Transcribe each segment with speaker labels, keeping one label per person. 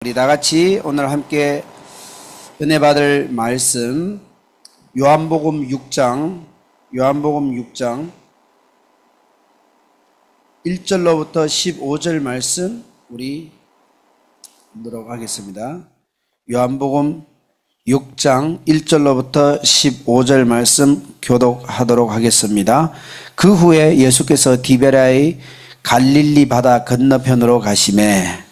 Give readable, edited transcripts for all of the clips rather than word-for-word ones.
Speaker 1: 우리 다 같이 오늘 함께 은혜 받을 말씀 요한복음 6장 1절로부터 15절 말씀 우리 보도록 하겠습니다. 요한복음 6장 1절로부터 15절 말씀 교독하도록 하겠습니다. 그 후에 예수께서 디베랴의 갈릴리 바다 건너편으로 가시매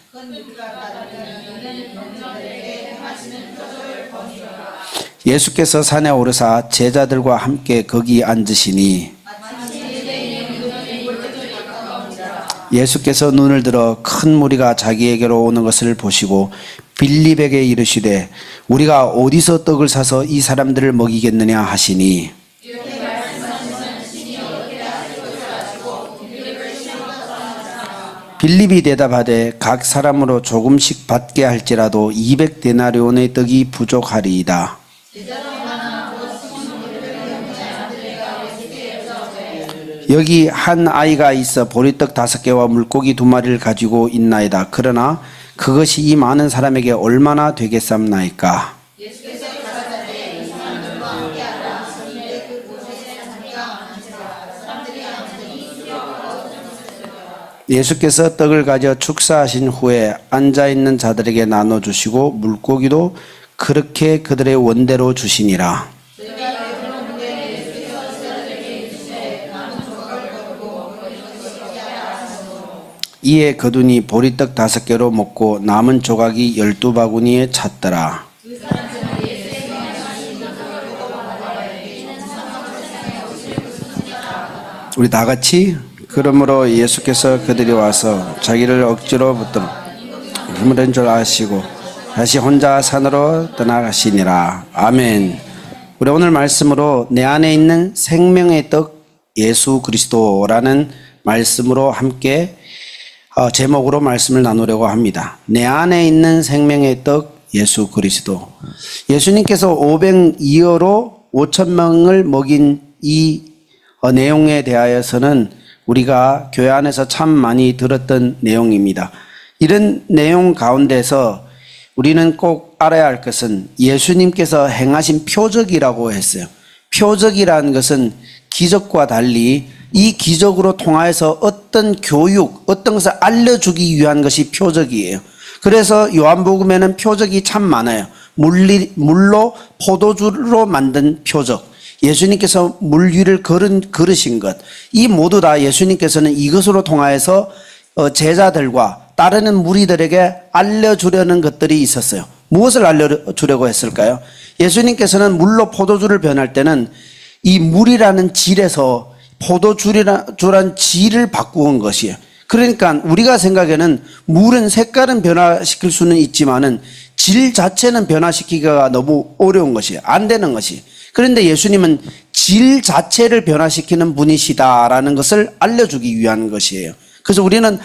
Speaker 1: 예수께서 산에 오르사 제자들과 함께 거기 앉으시니 예수께서 눈을 들어 큰 무리가 자기에게로 오는 것을 보시고 빌립에게 이르시되 우리가 어디서 떡을 사서 이 사람들을 먹이겠느냐 하시니 빌립이 대답하되 각 사람으로 조금씩 받게 할지라도 200데나리온의 떡이 부족하리이다. 여기 한 아이가 있어 보리떡 5개와 물고기 2마리를 가지고 있나이다. 그러나 그것이 이 많은 사람에게 얼마나 되겠삼나이까? 예수께서 떡을 가져 축사하신 후에 앉아있는 자들에게 나눠주시고 물고기도 그렇게 그들의 원대로 주시니라. 이에 그들이 보리떡 5개로 먹고 남은 조각이 12바구니에 찼더라. 우리 다 같이 그러므로 예수께서 그들이 와서 자기를 억지로 붙들어 힘든 줄 아시고 다시 혼자 산으로 떠나가시니라. 아멘. 우리 오늘 말씀으로 내 안에 있는 생명의 떡 예수 그리스도라는 말씀으로 함께 제목으로 말씀을 나누려고 합니다. 내 안에 있는 생명의 떡 예수 그리스도. 예수님께서 500이어로 5,000명을 먹인 이 내용에 대하여서는 우리가 교회 안에서 참 많이 들었던 내용입니다. 이런 내용 가운데서 우리는 꼭 알아야 할 것은 예수님께서 행하신 표적이라고 했어요. 표적이라는 것은 기적과 달리 이 기적으로 통하여서 어떤 교육, 어떤 것을 알려주기 위한 것이 표적이에요. 그래서 요한복음에는 표적이 참 많아요. 물로 포도주로 만든 표적, 예수님께서 물 위를 걸으신 것, 이 모두 다 예수님께서는 이것으로 통하여서 제자들과 따르는 무리들에게 알려주려는 것들이 있었어요. 무엇을 알려주려고 했을까요? 예수님께서는 물로 포도주를 변할 때는 이 물이라는 질에서 포도주란 질을 바꾸는 것이에요. 그러니까 우리가 생각에는 물은 색깔은 변화시킬 수는 있지만은 질 자체는 변화시키기가 너무 어려운 것이에요. 안 되는 것이. 그런데 예수님은 질 자체를 변화시키는 분이시다라는 것을 알려주기 위한 것이에요. 그래서 우리는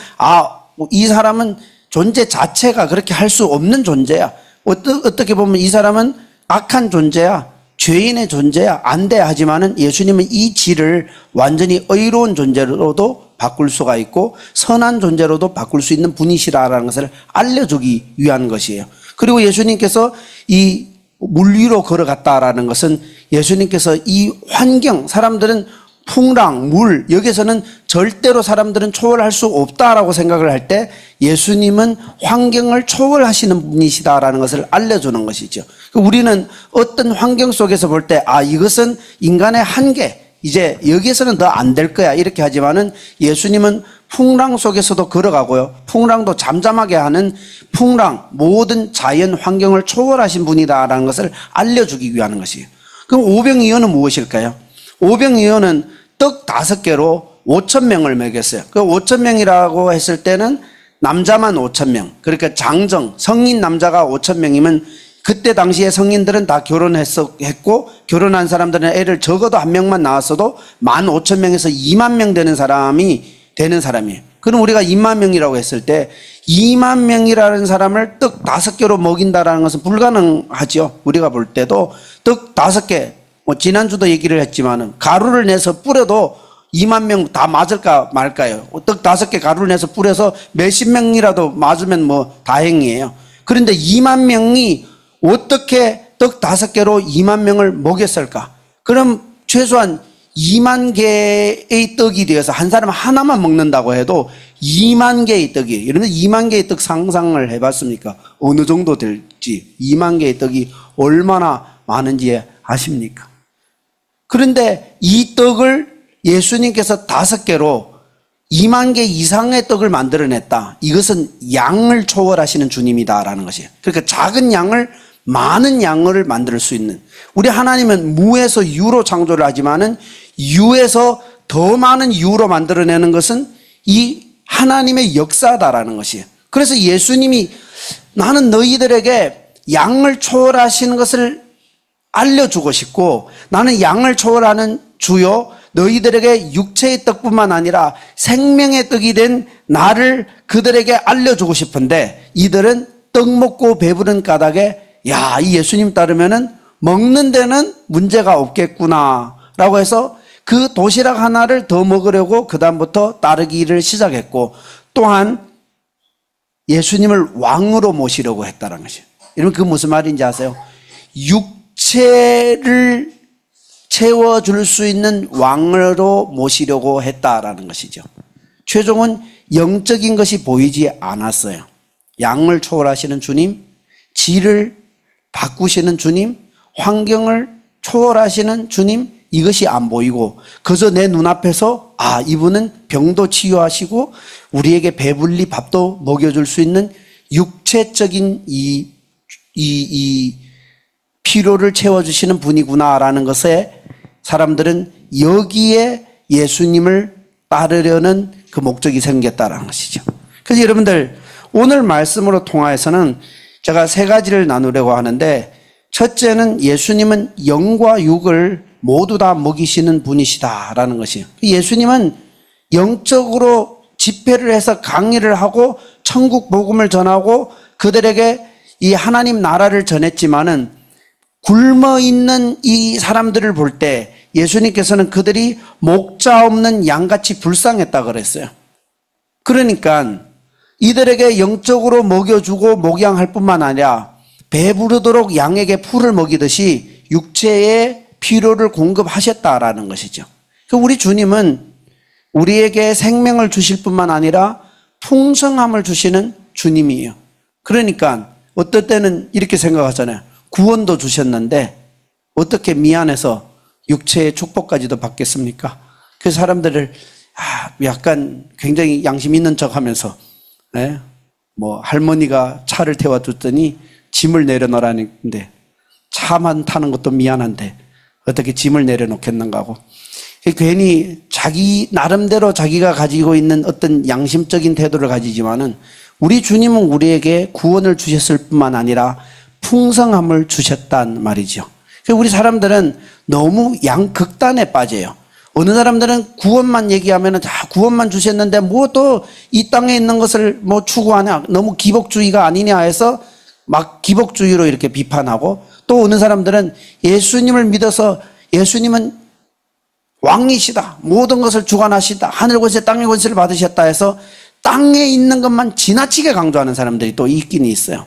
Speaker 1: 이 사람은 존재 자체가 그렇게 할 수 없는 존재야. 어떻게 보면 이 사람은 악한 존재야. 죄인의 존재야. 안 돼. 하지만은 예수님은 이 질을 완전히 의로운 존재로도 바꿀 수가 있고 선한 존재로도 바꿀 수 있는 분이시라는 것을 알려주기 위한 것이에요. 그리고 예수님께서 이 물 위로 걸어갔다라는 것은 예수님께서 이 환경, 사람들은 풍랑, 물, 여기서는 절대로 사람들은 초월할 수 없다라고 생각을 할 때 예수님은 환경을 초월하시는 분이시다라는 것을 알려주는 것이죠. 우리는 어떤 환경 속에서 볼 때 이것은 인간의 한계, 이제 여기에서는 더 안 될 거야 이렇게 하지만은 예수님은 풍랑 속에서도 걸어가고요. 풍랑도 잠잠하게 하는 풍랑, 모든 자연 환경을 초월하신 분이다라는 것을 알려주기 위한 것이에요. 그럼 오병이어는 무엇일까요? 오병이어는 떡 5개로 5,000명을 먹였어요. 그 5,000명이라고 했을 때는 남자만 5,000명. 그러니까 장정, 성인 남자가 5,000명이면 그때 당시에 성인들은 다 결혼했고 결혼한 사람들은 애를 적어도 1명만 낳았어도 15,000명에서 2만 명 되는 사람이에요. 그럼 우리가 2만 명이라고 했을 때 2만 명이라는 사람을 떡 5개로 먹인다라는 것은 불가능하죠. 우리가 볼 때도 떡 5개, 지난주도 얘기를 했지만은 가루를 내서 뿌려도 2만 명 다 맞을까 말까요? 떡 5개 가루를 내서 뿌려서 몇십 명이라도 맞으면 뭐 다행이에요. 그런데 2만 명이 어떻게 떡 5개로 2만 명을 먹였을까? 그럼 최소한 2만 개의 떡이 되어서 한 사람 하나만 먹는다고 해도 2만 개의 떡이, 여러분 2만 개의 떡 상상을 해봤습니까? 어느 정도 될지, 2만 개의 떡이 얼마나 많은지 아십니까? 그런데 이 떡을 예수님께서 5개로 2만 개 이상의 떡을 만들어냈다. 이것은 양을 초월하시는 주님이다라는 것이에요. 그러니까 작은 양을 많은 양을 만들 수 있는, 우리 하나님은 무에서 유로 창조를 하지만은 유에서 더 많은 유로 만들어내는 것은 이 하나님의 역사다라는 것이에요. 그래서 예수님이 나는 너희들에게 양을 초월하시는 것을 알려주고 싶고, 나는 양을 초월하는 주요, 너희들에게 육체의 떡뿐만 아니라 생명의 떡이 된 나를 그들에게 알려주고 싶은데, 이들은 떡 먹고 배부른 까닭에 야, 이 예수님 따르면은 먹는 데는 문제가 없겠구나 라고 해서 그 도시락 하나를 더 먹으려고 그 다음부터 따르기를 시작했고, 또한 예수님을 왕으로 모시려고 했다는 것이에요. 여러분 그 무슨 말인지 아세요? 육체를 채워줄 수 있는 왕으로 모시려고 했다라는 것이죠. 최종은 영적인 것이 보이지 않았어요. 양을 초월하시는 주님, 질을 바꾸시는 주님, 환경을 초월하시는 주님, 이것이 안 보이고 그저 내 눈앞에서 아, 이분은 병도 치유하시고 우리에게 배불리 밥도 먹여줄 수 있는 육체적인 이 필요를 채워주시는 분이구나라는 것에 사람들은 여기에 예수님을 따르려는 그 목적이 생겼다는 것이죠. 그래서 여러분들 오늘 말씀으로 통하여서는 제가 3가지를 나누려고 하는데, 첫째는 예수님은 영과 육을 모두 다 먹이시는 분이시다라는 것이에요. 예수님은 영적으로 집회를 해서 강의를 하고 천국 복음을 전하고 그들에게 이 하나님 나라를 전했지만은 굶어 있는 이 사람들을 볼 때 예수님께서는 그들이 목자 없는 양같이 불쌍했다 그랬어요. 그러니까 이들에게 영적으로 먹여주고 목양할 뿐만 아니라 배부르도록 양에게 풀을 먹이듯이 육체의 필요를 공급하셨다라는 것이죠. 우리 주님은 우리에게 생명을 주실 뿐만 아니라 풍성함을 주시는 주님이에요. 그러니까 어떨 때는 이렇게 생각하잖아요. 구원도 주셨는데 어떻게 미안해서 육체의 축복까지도 받겠습니까? 그 사람들을 약간 굉장히 양심 있는 척하면서 뭐 할머니가 차를 태워줬더니 짐을 내려놓으라는데 차만 타는 것도 미안한데 어떻게 짐을 내려놓겠는가 하고, 괜히 자기 나름대로 자기가 가지고 있는 어떤 양심적인 태도를 가지지만은 우리 주님은 우리에게 구원을 주셨을 뿐만 아니라 풍성함을 주셨단 말이죠. 우리 사람들은 너무 양극단에 빠져요. 어느 사람들은 구원만 얘기하면 구원만 주셨는데 뭐 또 이 땅에 있는 것을 뭐 추구하냐, 너무 기복주의가 아니냐 해서 막 기복주의로 이렇게 비판하고, 또 어느 사람들은 예수님을 믿어서 예수님은 왕이시다, 모든 것을 주관하시다, 하늘 권세 땅의 권세를 받으셨다 해서 땅에 있는 것만 지나치게 강조하는 사람들이 또 있긴 있어요.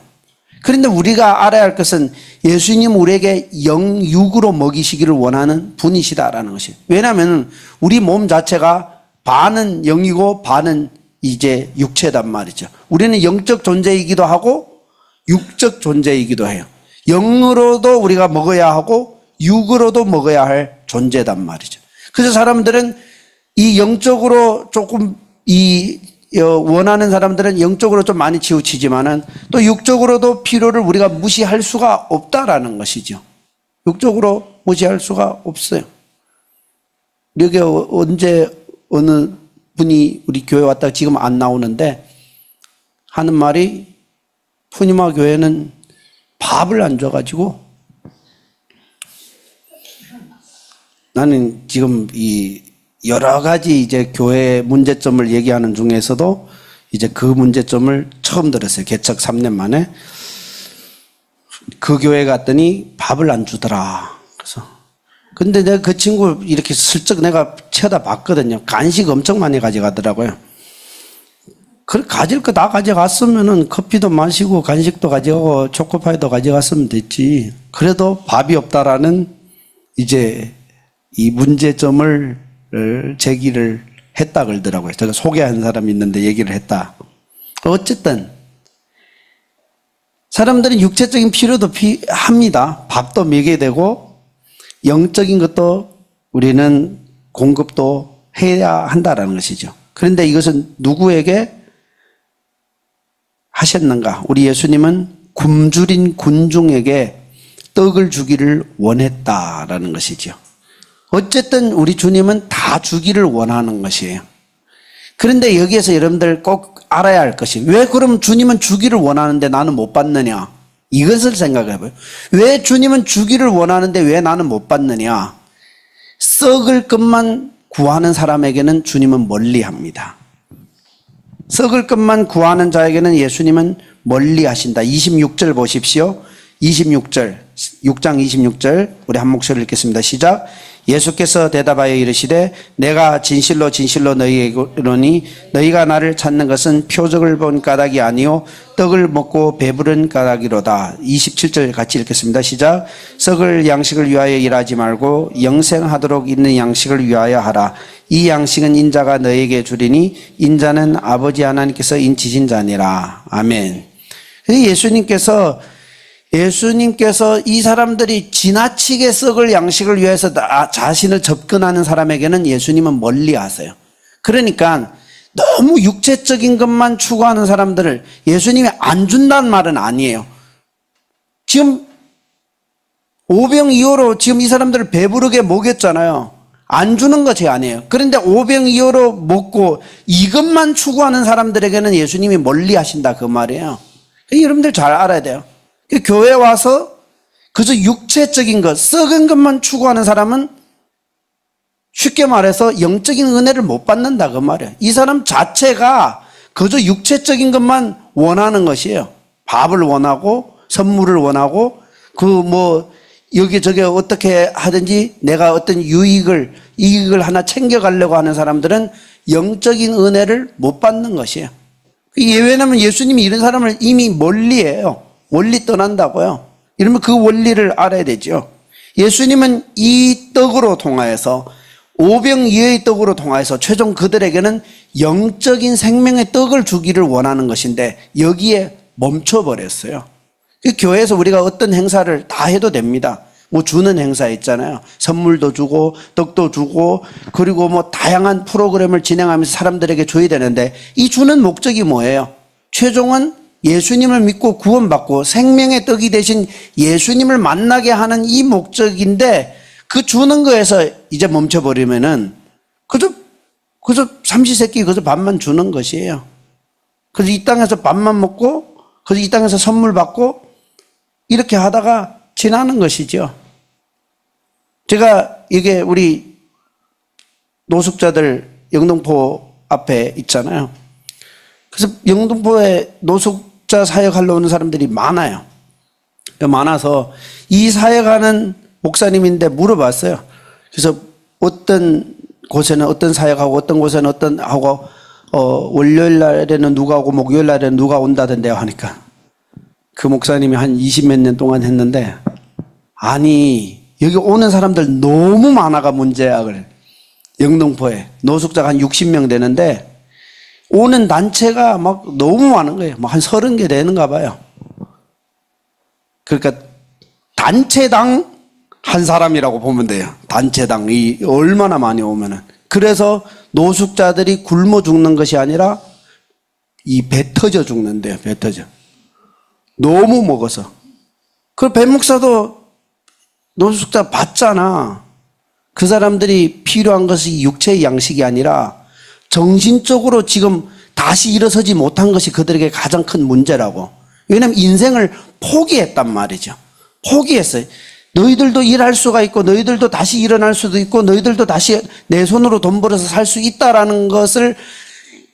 Speaker 1: 그런데 우리가 알아야 할 것은 예수님 우리에게 영육으로 먹이시기를 원하는 분이시다라는 것이에요. 왜냐하면 우리 몸 자체가 반은 영이고 반은 이제 육체단 말이죠. 우리는 영적 존재이기도 하고 육적 존재이기도 해요. 영으로도 우리가 먹어야 하고 육으로도 먹어야 할 존재단 말이죠. 그래서 사람들은 이 영적으로 조금 원하는 사람들은 영적으로 좀 많이 치우치지만은 또 육적으로도 필요를 우리가 무시할 수가 없다라는 것이죠. 육적으로 무시할 수가 없어요. 여기 언제 어느 분이 우리 교회 왔다가 지금 안 나오는데 하는 말이, 푸니마 교회는 밥을 안 줘가지고, 나는 지금 이 여러 가지 이제 교회 문제점을 얘기하는 중에서도 이제 그 문제점을 처음 들었어요. 개척 3년 만에. 그 교회 갔더니 밥을 안 주더라. 그래서 근데 내가 그 친구 이렇게 슬쩍 내가 쳐다봤거든요. 간식 엄청 많이 가져가더라고요. 가질 거 다 가져갔으면은 커피도 마시고 간식도 가져가고 초코파이도 가져갔으면 됐지. 그래도 밥이 없다라는 이제 이 문제점을 제기를 했다 그러더라고요. 제가 소개한 사람이 있는데 얘기를 했다. 어쨌든 사람들은 육체적인 필요도 합니다. 밥도 먹여야 되고 영적인 것도 우리는 공급도 해야 한다라는 것이죠. 그런데 이것은 누구에게 하셨는가? 우리 예수님은 굶주린 군중에게 떡을 주기를 원했다라는 것이죠. 어쨌든 우리 주님은 다 주기를 원하는 것이에요. 그런데 여기에서 여러분들 꼭 알아야 할 것이, 왜 그럼 주님은 주기를 원하는데 나는 못 받느냐? 이것을 생각해 봐요. 왜 주님은 주기를 원하는데 왜 나는 못 받느냐? 썩을 것만 구하는 사람에게는 주님은 멀리 합니다. 썩을 것만 구하는 자에게는 예수님은 멀리 하신다. 26절 보십시오. 26절, 6장 26절, 우리 한 목소리 읽겠습니다. 시작. 예수께서 대답하여 이르시되 내가 진실로 진실로 너희에게 이르노니 너희가 나를 찾는 것은 표적을 본 까닭이 아니요 떡을 먹고 배부른 까닭이로다. 27절 같이 읽겠습니다. 시작. 썩을 양식을 위하여 일하지 말고 영생하도록 있는 양식을 위하여 하라. 이 양식은 인자가 너희에게 주리니 인자는 아버지 하나님께서 인치신 자니라. 아멘. 예수님께서 이 사람들이 지나치게 썩을 양식을 위해서 자신을 접근하는 사람에게는 예수님은 멀리 하세요. 그러니까 너무 육체적인 것만 추구하는 사람들을 예수님이 안 준다는 말은 아니에요. 지금 오병이어로 지금 이 사람들을 배부르게 먹였잖아요. 안 주는 것이 아니에요. 그런데 오병이어로 먹고 이것만 추구하는 사람들에게는 예수님이 멀리 하신다 그 말이에요. 여러분들 잘 알아야 돼요. 교회 와서 그저 육체적인 것, 썩은 것만 추구하는 사람은 쉽게 말해서 영적인 은혜를 못 받는다 그 말이에요. 이 사람 자체가 그저 육체적인 것만 원하는 것이에요. 밥을 원하고 선물을 원하고 여기저기 어떻게 하든지 내가 어떤 이익을 하나 챙겨가려고 하는 사람들은 영적인 은혜를 못 받는 것이에요. 왜냐하면 예수님이 이런 사람을 이미 멀리해요. 원리 떠난다고요. 이러면 그 원리를 알아야 되죠. 예수님은 이 떡으로 통하여서 오병이어의 떡으로 통하여서 최종 그들에게는 영적인 생명의 떡을 주기를 원하는 것인데 여기에 멈춰버렸어요. 교회에서 우리가 어떤 행사를 다 해도 됩니다. 주는 행사 있잖아요. 선물도 주고 떡도 주고 그리고 다양한 프로그램을 진행하면서 사람들에게 줘야 되는데 이 주는 목적이 뭐예요? 최종은 예수님을 믿고 구원받고 생명의 떡이 되신 예수님을 만나게 하는 이 목적인데 그 주는 거에서 이제 멈춰버리면은 그저 삼시세끼 그저 밥만 주는 것이에요. 그래서 이 땅에서 밥만 먹고 그래서 이 땅에서 선물 받고 이렇게 하다가 지나는 것이죠. 제가 이게 우리 노숙자들 영등포 앞에 있잖아요. 그래서 영등포에 노숙자 사역하러 오는 사람들이 많아요. 많아서 이 사역하는 목사님인데 물어봤어요. 그래서 어떤 곳에는 어떤 사역하고 어떤 곳에는 어떤 하고 월요일 날에는 누가 오고 목요일 날에는 누가 온다던데요 하니까 그 목사님이 한 20몇 년 동안 했는데 아니 여기 오는 사람들 너무 많아가 문제야. 그래. 영등포에 노숙자가 한 60명 되는데 오는 단체가 막 너무 많은 거예요. 한 30개 되는가 봐요. 그러니까 단체당 한 사람이라고 보면 돼요. 단체당 이 얼마나 많이 오면은. 그래서 노숙자들이 굶어 죽는 것이 아니라 이 배 터져 죽는데요. 배 터져. 너무 먹어서. 그 배 목사도 노숙자 봤잖아. 그 사람들이 필요한 것이 육체의 양식이 아니라 정신적으로 지금 다시 일어서지 못한 것이 그들에게 가장 큰 문제라고. 왜냐하면 인생을 포기했단 말이죠. 포기했어요. 너희들도 일할 수가 있고 너희들도 다시 일어날 수도 있고 너희들도 다시 내 손으로 돈 벌어서 살 수 있다라는 것을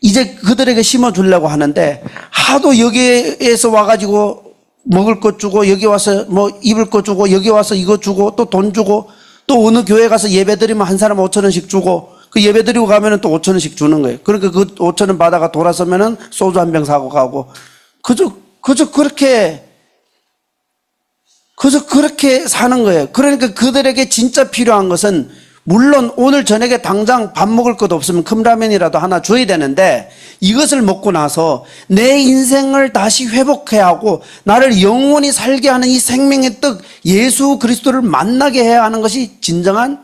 Speaker 1: 이제 그들에게 심어주려고 하는데 하도 여기에서 와가지고 먹을 것 주고 여기 와서 입을 것 주고 여기 와서 이거 주고 또 돈 주고 또 어느 교회 가서 예배 드리면 한 사람 5,000원씩 주고 그 예배 드리고 가면은 또 5,000원씩 주는 거예요. 그러니까 그 5,000원 받아가 돌아서면은 소주 한 병 사고 가고, 그저 그렇게 사는 거예요. 그러니까 그들에게 진짜 필요한 것은, 물론 오늘 저녁에 당장 밥 먹을 것 없으면 컵라면이라도 하나 줘야 되는데, 이것을 먹고 나서 내 인생을 다시 회복해야 하고 나를 영원히 살게 하는 이 생명의 떡 예수 그리스도를 만나게 해야 하는 것이 진정한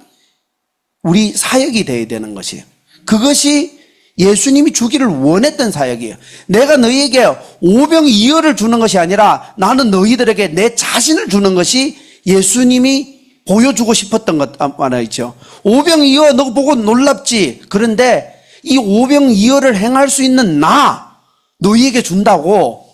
Speaker 1: 우리 사역이 되어야 되는 것이에요. 그것이 예수님이 주기를 원했던 사역이에요. 내가 너희에게 오병이어를 주는 것이 아니라 나는 너희들에게 내 자신을 주는 것이 예수님이 보여주고 싶었던 것 말이죠. 오병이어 너 보고 놀랍지. 그런데 이 오병이어를 행할 수 있는 나 너희에게 준다고.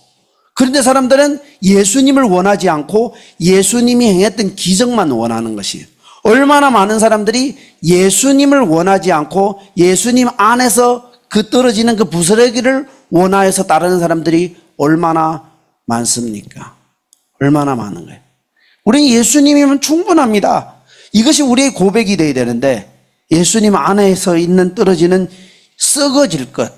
Speaker 1: 그런데 사람들은 예수님을 원하지 않고 예수님이 행했던 기적만 원하는 것이에요. 얼마나 많은 사람들이 예수님을 원하지 않고 예수님 안에서 그 떨어지는 그 부스러기를 원하여서 따르는 사람들이 얼마나 많습니까? 얼마나 많은 거예요. 우리는 예수님이면 충분합니다. 이것이 우리의 고백이 되어야 되는데, 예수님 안에서 있는 떨어지는 썩어질 것,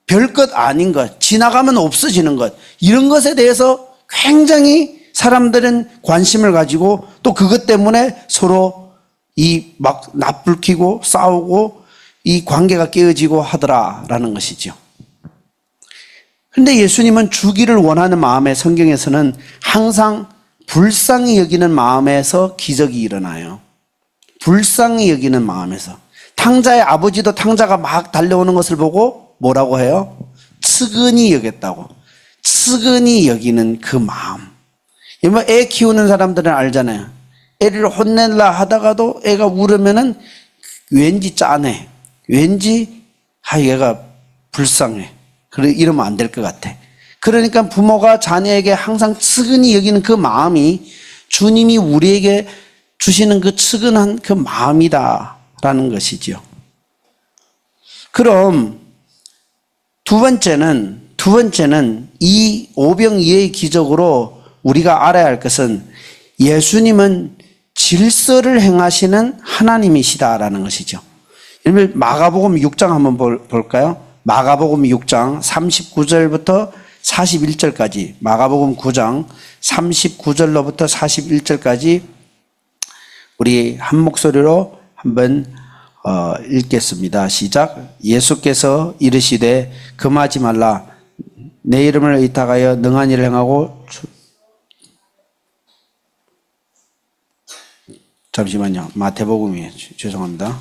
Speaker 1: 별것 아닌 것, 지나가면 없어지는 것, 이런 것에 대해서 굉장히 사람들은 관심을 가지고 또 그것 때문에 서로 막 납불키고 싸우고 이 관계가 깨어지고 하더라라는 것이죠. 그런데 예수님은 주기를 원하는 마음에 성경에서는 항상 불쌍히 여기는 마음에서 기적이 일어나요. 불쌍히 여기는 마음에서. 탕자의 아버지도 탕자가 막 달려오는 것을 보고 뭐라고 해요? 측은히 여겼다고. 측은히 여기는 그 마음. 애 키우는 사람들은 알잖아요. 애를 혼내려 하다가도 애가 울으면은 왠지 짠해. 왠지 얘가 불쌍해. 그래 이러면 안 될 것 같아. 그러니까 부모가 자녀에게 항상 측은히 여기는 그 마음이 주님이 우리에게 주시는 그 측은한 그 마음이다라는 것이죠. 그럼 두 번째는 이 오병이어의 기적으로 우리가 알아야 할 것은 예수님은 질서를 행하시는 하나님이시다라는 것이죠. 예를 들면 마가복음 6장 한번 볼까요? 마가복음 6장 39절부터 41절까지, 마가복음 9장 39절로부터 41절까지 우리 한 목소리로 한번 읽겠습니다. 시작. 예수께서 이르시되 금하지 말라. 내 이름을 의탁하여 능한 일을 행하고 잠시만요. 마태복음이에요. 죄송합니다.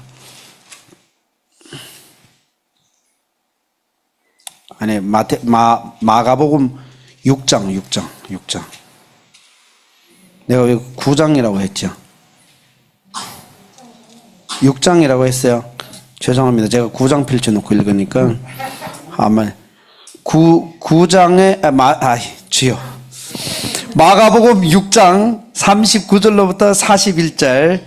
Speaker 1: 아니 마가복음 6장. 내가 왜 9장이라고 했죠? 6장이라고 했어요. 죄송합니다. 제가 9장 펼쳐놓고 읽으니까 아마 9장에 주여. 마가복음 6장 39절로부터 41절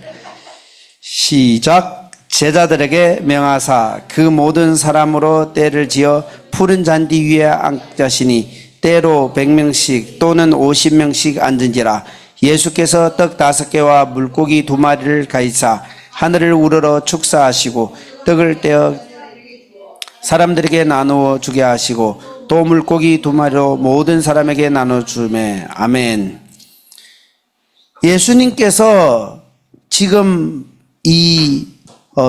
Speaker 1: 시작. 제자들에게 명하사 그 모든 사람으로 때를 지어 푸른 잔디 위에 앉으시니 때로 100명씩 또는 50명씩 앉은지라. 예수께서 떡 5개와 물고기 2마리를 가지사 하늘을 우러러 축사하시고 떡을 떼어 사람들에게 나누어 주게 하시고 또 물고기 2마리로 모든 사람에게 나눠주매. 아멘. 예수님께서 지금 이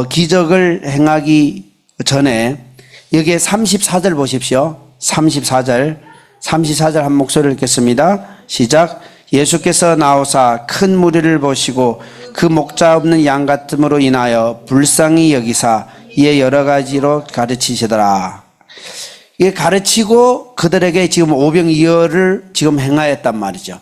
Speaker 1: 기적을 행하기 전에 여기에 34절 보십시오. 34절 한 목소리를 읽겠습니다. 시작. 예수께서 나오사 큰 무리를 보시고 그 목자 없는 양 같음으로 인하여 불쌍히 여기사 이에 여러 가지로 가르치시더라. 이게 가르치고 그들에게 지금 오병이어를 지금 행하였단 말이죠.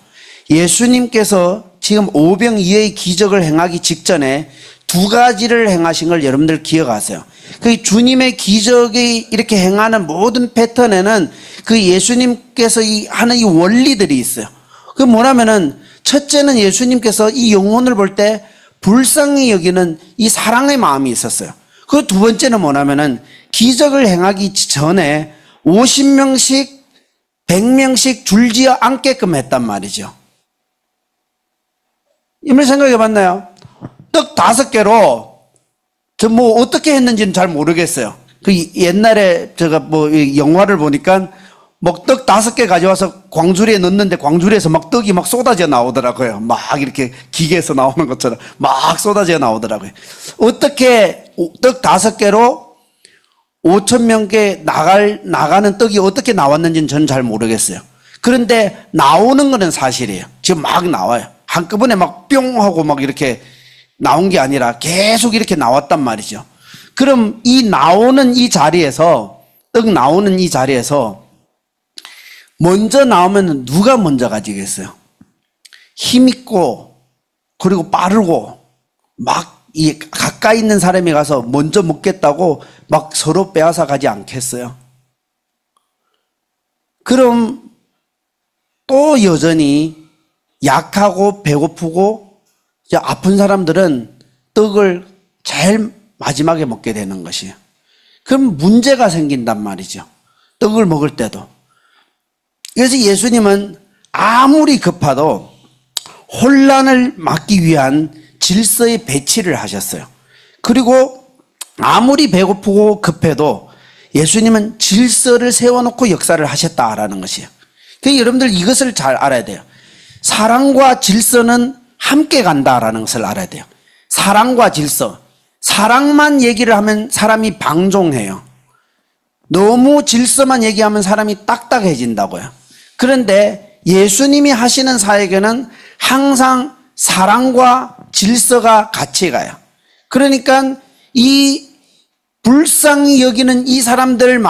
Speaker 1: 예수님께서 지금 오병이어의 기적을 행하기 직전에 2가지를 행하신 걸 여러분들 기억하세요. 그 주님의 기적이 이렇게 행하는 모든 패턴에는 그 예수님께서 하는 이 원리들이 있어요. 그 뭐냐면은 첫째는 예수님께서 이 영혼을 볼 때 불쌍히 여기는 이 사랑의 마음이 있었어요. 그 두 번째는 뭐냐면은 기적을 행하기 전에 50명씩 100명씩 줄지어 앉게끔 했단 말이죠. 이걸 생각해 봤나요? 떡 5개로 저 뭐 어떻게 했는지는 잘 모르겠어요. 그 옛날에 제가 뭐 영화를 보니까 먹떡 5개 가져와서 광주리에 넣는데 광주리에서 막 떡이 막 쏟아져 나오더라고요. 막 이렇게 기계에서 나오는 것처럼 막 쏟아져 나오더라고요. 어떻게 떡 5개로 5,000명께 나가는 떡이 어떻게 나왔는지는 저는 잘 모르겠어요. 그런데 나오는 거는 사실이에요. 지금 막 나와요. 한꺼번에 막 뿅 하고 막 이렇게 나온 게 아니라 계속 이렇게 나왔단 말이죠. 그럼 이 나오는 이 자리에서, 떡 나오는 이 자리에서 먼저 나오면 누가 먼저 가지겠어요? 힘있고, 그리고 빠르고, 막 이 가까이 있는 사람이 가서 먼저 먹겠다고 막 서로 빼앗아 가지 않겠어요? 그럼 또 여전히 약하고 배고프고 아픈 사람들은 떡을 제일 마지막에 먹게 되는 것이에요. 그럼 문제가 생긴단 말이죠. 떡을 먹을 때도. 그래서 예수님은 아무리 급해도 혼란을 막기 위한 질서의 배치를 하셨어요. 그리고 아무리 배고프고 급해도 예수님은 질서를 세워놓고 역사를 하셨다라는 것이에요. 그러니까 여러분들 이것을 잘 알아야 돼요. 사랑과 질서는 함께 간다라는 것을 알아야 돼요. 사랑과 질서. 사랑만 얘기를 하면 사람이 방종해요. 너무 질서만 얘기하면 사람이 딱딱해진다고요. 그런데 예수님이 하시는 사역에는 항상 사랑과 질서가 같이 가요. 그러니까 이 불쌍히 여기는 이 사람들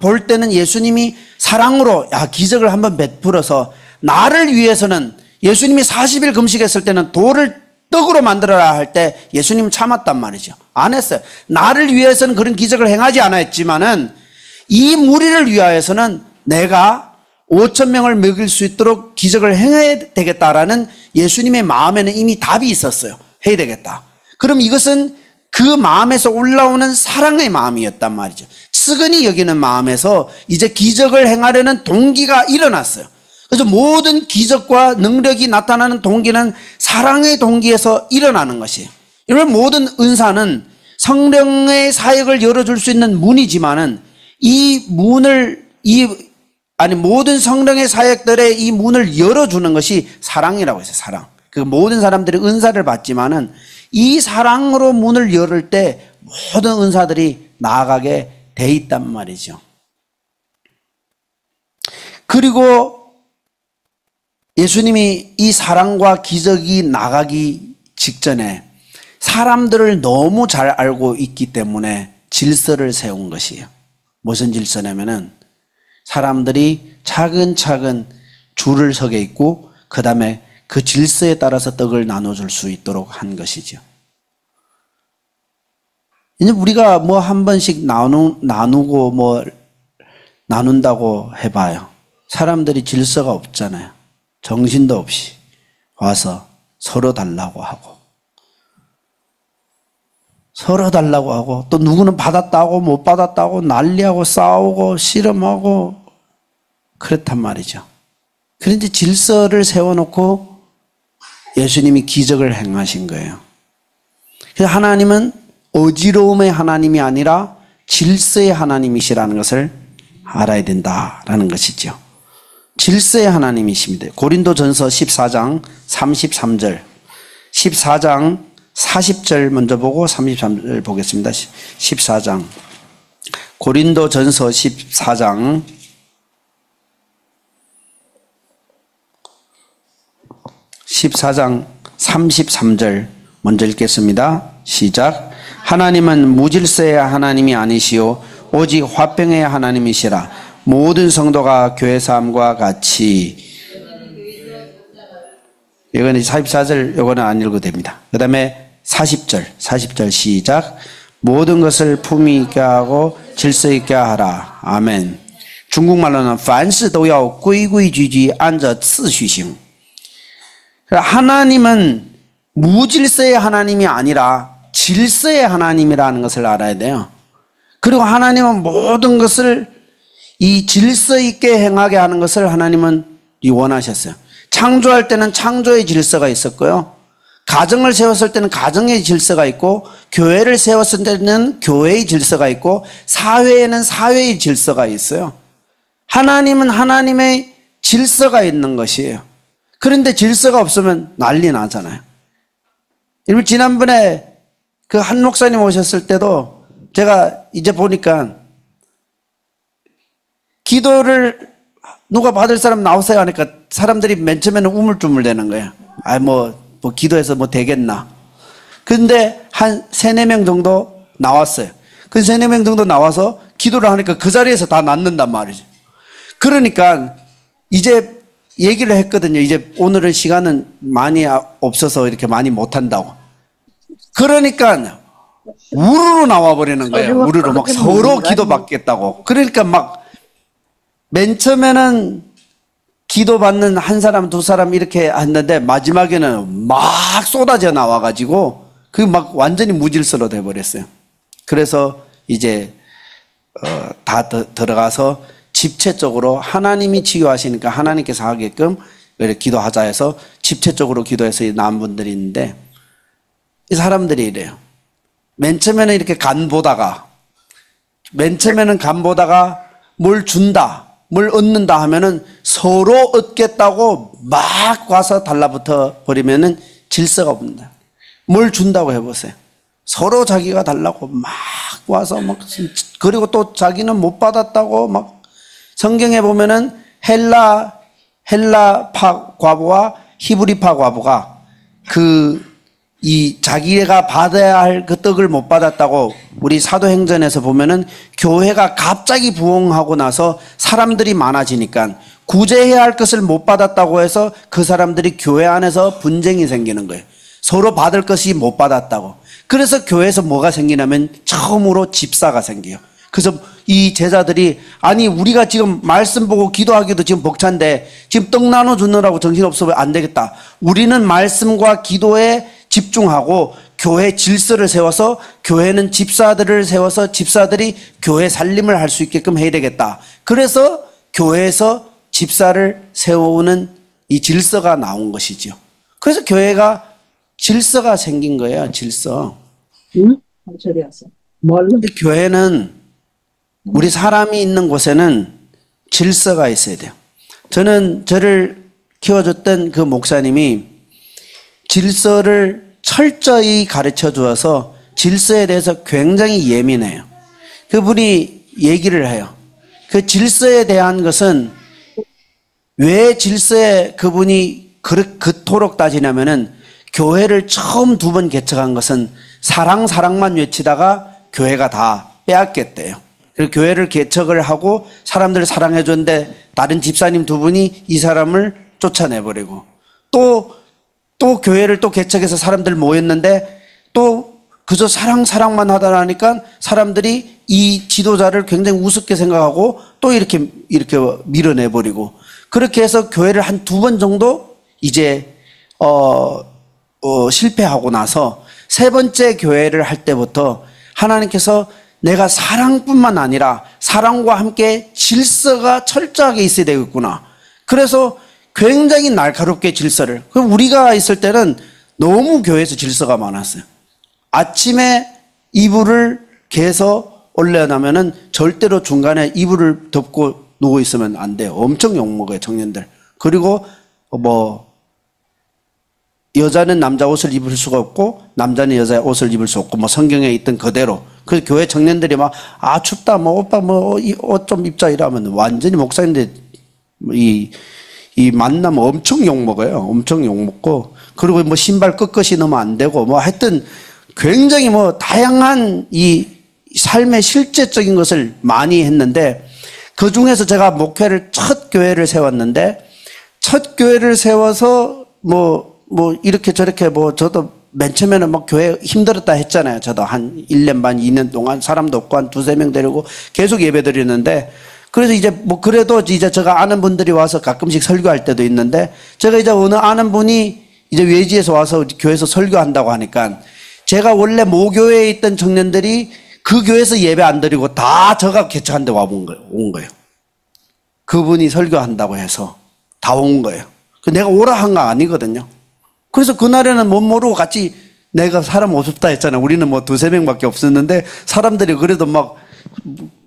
Speaker 1: 볼 때는 예수님이 사랑으로 기적을 한번 베풀어서 나를 위해서는 예수님이 40일 금식했을 때는 돌을 떡으로 만들어라 할 때 예수님은 참았단 말이죠. 안 했어요. 나를 위해서는 그런 기적을 행하지 않았지만은 이 무리를 위하여서는 내가 5,000명을 먹일 수 있도록 기적을 행해야 되겠다라는 예수님의 마음에는 이미 답이 있었어요. 해야 되겠다. 그럼 이것은 그 마음에서 올라오는 사랑의 마음이었단 말이죠. 측은히 여기는 마음에서 이제 기적을 행하려는 동기가 일어났어요. 그래서 모든 기적과 능력이 나타나는 동기는 사랑의 동기에서 일어나는 것이에요. 이런 모든 은사는 성령의 사역을 열어줄 수 있는 문이지만은 이 문을 모든 성령의 사역들의 이 문을 열어주는 것이 사랑이라고 했어요. 사랑. 그 모든 사람들이 은사를 받지만은 이 사랑으로 문을 열을 때 모든 은사들이 나아가게 돼 있단 말이죠. 그리고 예수님이 이 사랑과 기적이 나가기 직전에 사람들을 너무 잘 알고 있기 때문에 질서를 세운 것이에요. 무슨 질서냐면은 사람들이 차근차근 줄을 서게 있고 그 다음에 그 질서에 따라서 떡을 나눠줄 수 있도록 한 것이죠. 이제 우리가 뭐 한 번씩 나누고 뭐 나눈다고 해봐요. 사람들이 질서가 없잖아요. 정신도 없이 와서 서로 달라고 하고 또 누구는 받았다고 못 받았다고 난리하고 싸우고 씨름하고 그렇단 말이죠. 그런데 질서를 세워놓고 예수님이 기적을 행하신 거예요. 그래서 하나님은 어지러움의 하나님이 아니라 질서의 하나님이시라는 것을 알아야 된다라는 것이죠. 질서의 하나님이십니다. 고린도전서 14장 33절 14장 40절 먼저 보고 33절 보겠습니다. 14장 고린도전서 14장 33절 먼저 읽겠습니다. 시작. 하나님은 무질서의 하나님이 아니시오 오직 화평의 하나님이시라. 모든 성도가 교회 사람과 같이. 이거는 44절 이거는 안 읽어도 됩니다. 그 다음에 40절 시작. 모든 것을 품위 있게 하고 질서 있게 하라. 아멘. 중국말로는 凡事都要规规矩矩按着次序行. 하나님은 무질서의 하나님이 아니라 질서의 하나님이라는 것을 알아야 돼요. 그리고 하나님은 모든 것을 이 질서 있게 행하게 하는 것을 하나님은 원하셨어요. 창조할 때는 창조의 질서가 있었고요. 가정을 세웠을 때는 가정의 질서가 있고, 교회를 세웠을 때는 교회의 질서가 있고, 사회에는 사회의 질서가 있어요. 하나님은 하나님의 질서가 있는 것이에요. 그런데 질서가 없으면 난리 나잖아요. 여러분, 지난번에 그 한 목사님 오셨을 때도 제가 이제 보니까 기도를 누가 받을 사람 나오세요 하니까 사람들이 맨 처음에는 우물쭈물 대는 거예요. 뭐 기도해서 뭐 되겠나. 근데 한 3, 4명 정도 나왔어요. 그 3, 4명 정도 나와서 기도를 하니까 그 자리에서 다 낫는단 말이죠. 그러니까 이제 얘기를 했거든요. 이제 오늘은 시간은 많이 없어서 이렇게 많이 못한다고. 그러니까 우르르 나와버리는 거예요. 우르르 막 서로 기도받겠다고. 그러니까 막 맨 처음에는 기도받는 한 사람, 두 사람 이렇게 했는데 마지막에는 막 쏟아져 나와가지고 그 막 완전히 무질서로 돼버렸어요. 그래서 이제 다 들어가서 집체적으로 하나님이 치유하시니까 하나님께서 하게끔 이렇게 기도하자 해서 집체적으로 기도해서 나온 분들이 있는데, 이 사람들이 이래요. 맨 처음에는 이렇게 간 보다가 뭘 준다, 뭘 얻는다 하면은 서로 얻겠다고 막 와서 달라붙어 버리면은 질서가 없는다. 뭘 준다고 해보세요. 서로 자기가 달라고 막 와서 막, 그리고 또 자기는 못 받았다고 막. 성경에 보면은 헬라파 과부와 히브리파 과부가 자기가 받아야 할 그 떡을 못 받았다고, 우리 사도행전에서 보면은 교회가 갑자기 부흥하고 나서 사람들이 많아지니까 구제해야 할 것을 못 받았다고 해서 그 사람들이 교회 안에서 분쟁이 생기는 거예요. 서로 받을 것이 못 받았다고. 그래서 교회에서 뭐가 생기냐면 처음으로 집사가 생겨요. 그래서 이 제자들이, 아니 우리가 지금 말씀 보고 기도하기도 지금 벅찬데 지금 떡 나눠주느라고 정신없으면 안 되겠다. 우리는 말씀과 기도에 집중하고 교회 질서를 세워서, 교회는 집사들을 세워서 집사들이 교회 살림을 할 수 있게끔 해야 되겠다. 그래서 교회에서 집사를 세우는 이 질서가 나온 것이죠. 그래서 교회가 질서가 생긴 거예요. 질서. 교회는, 우리 사람이 있는 곳에는 질서가 있어야 돼요. 저를 키워줬던 그 목사님이 질서를 철저히 가르쳐 주어서 질서에 대해서 굉장히 예민해요. 그분이 얘기를 해요. 그 질서에 대한 것은 왜 질서에 그분이 그토록 따지냐면은, 교회를 처음 2번 개척한 것은 사랑만 외치다가 교회가 다 빼앗겼대요. 그래서 교회를 개척을 하고 사람들을 사랑해 줬는데 다른 집사님 2분이 이 사람을 쫓아내버리고, 또 교회를 또 개척해서 사람들 모였는데 또 그저 사랑만 하다 보니까 사람들이 이 지도자를 굉장히 우습게 생각하고 또 이렇게 밀어내버리고, 그렇게 해서 교회를 한 2번 정도 이제 실패하고 나서 3번째 교회를 할 때부터 하나님께서 내가 사랑뿐만 아니라 사랑과 함께 질서가 철저하게 있어야 되겠구나. 그래서 굉장히 날카롭게 질서를. 그럼 우리가 있을 때는 너무 교회에서 질서가 많았어요. 아침에 이불을 개서 올려놓으면은 절대로 중간에 이불을 덮고 누워 있으면 안 돼요. 엄청 욕먹어요, 청년들. 그리고 여자는 남자 옷을 입을 수가 없고 남자는 여자 옷을 입을 수 없고, 성경에 있던 그대로. 그 교회 청년들이 막 춥다, 오빠 옷 좀 입자 이러면 완전히 목사님들 이 만나면 엄청 욕먹어요. 엄청 욕먹고, 그리고 신발 끗끗이 넣으면 안 되고, 하여튼 굉장히 다양한 이 삶의 실제적인 것을 많이 했는데, 그 중에서 제가 목회를 첫 교회를 세웠는데, 첫 교회를 세워서 이렇게 저렇게 저도 맨 처음에는 교회 힘들었다 했잖아요. 저도 한 1년 반, 2년 동안 사람도 없고 한 2, 3명 데리고 계속 예배 드리는데, 그래서 이제 그래도 이제 제가 아는 분들이 와서 가끔씩 설교할 때도 있는데, 제가 이제 어느 아는 분이 이제 외지에서 와서 교회에서 설교한다고 하니까, 제가 원래 모교회에 있던 청년들이 그 교회에서 예배 안 드리고 다 저가 개척한 데 온 거예요. 그분이 설교한다고 해서 다 온 거예요. 내가 오라 한 거 아니거든요. 그래서 그날에는 못 모르고 같이 내가 사람 없었다 했잖아. 우리는 뭐 두세 명밖에 없었는데 사람들이 그래도 막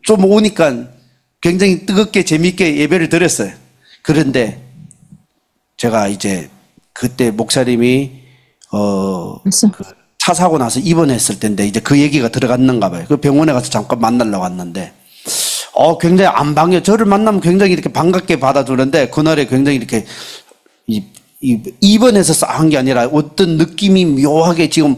Speaker 1: 좀 오니까 굉장히 뜨겁게 재미있게 예배를 드렸어요. 그런데 제가 이제 그때 목사님이 그 차 사고 나서 입원했을 때인데 이제 그 얘기가 들어갔는가 봐요. 그 병원에 가서 잠깐 만나려고 왔는데 굉장히 안 반겨. 저를 만나면 굉장히 이렇게 반갑게 받아주는데 그날에 굉장히 이렇게 입원해서 싸한 게 아니라 어떤 느낌이 묘하게 지금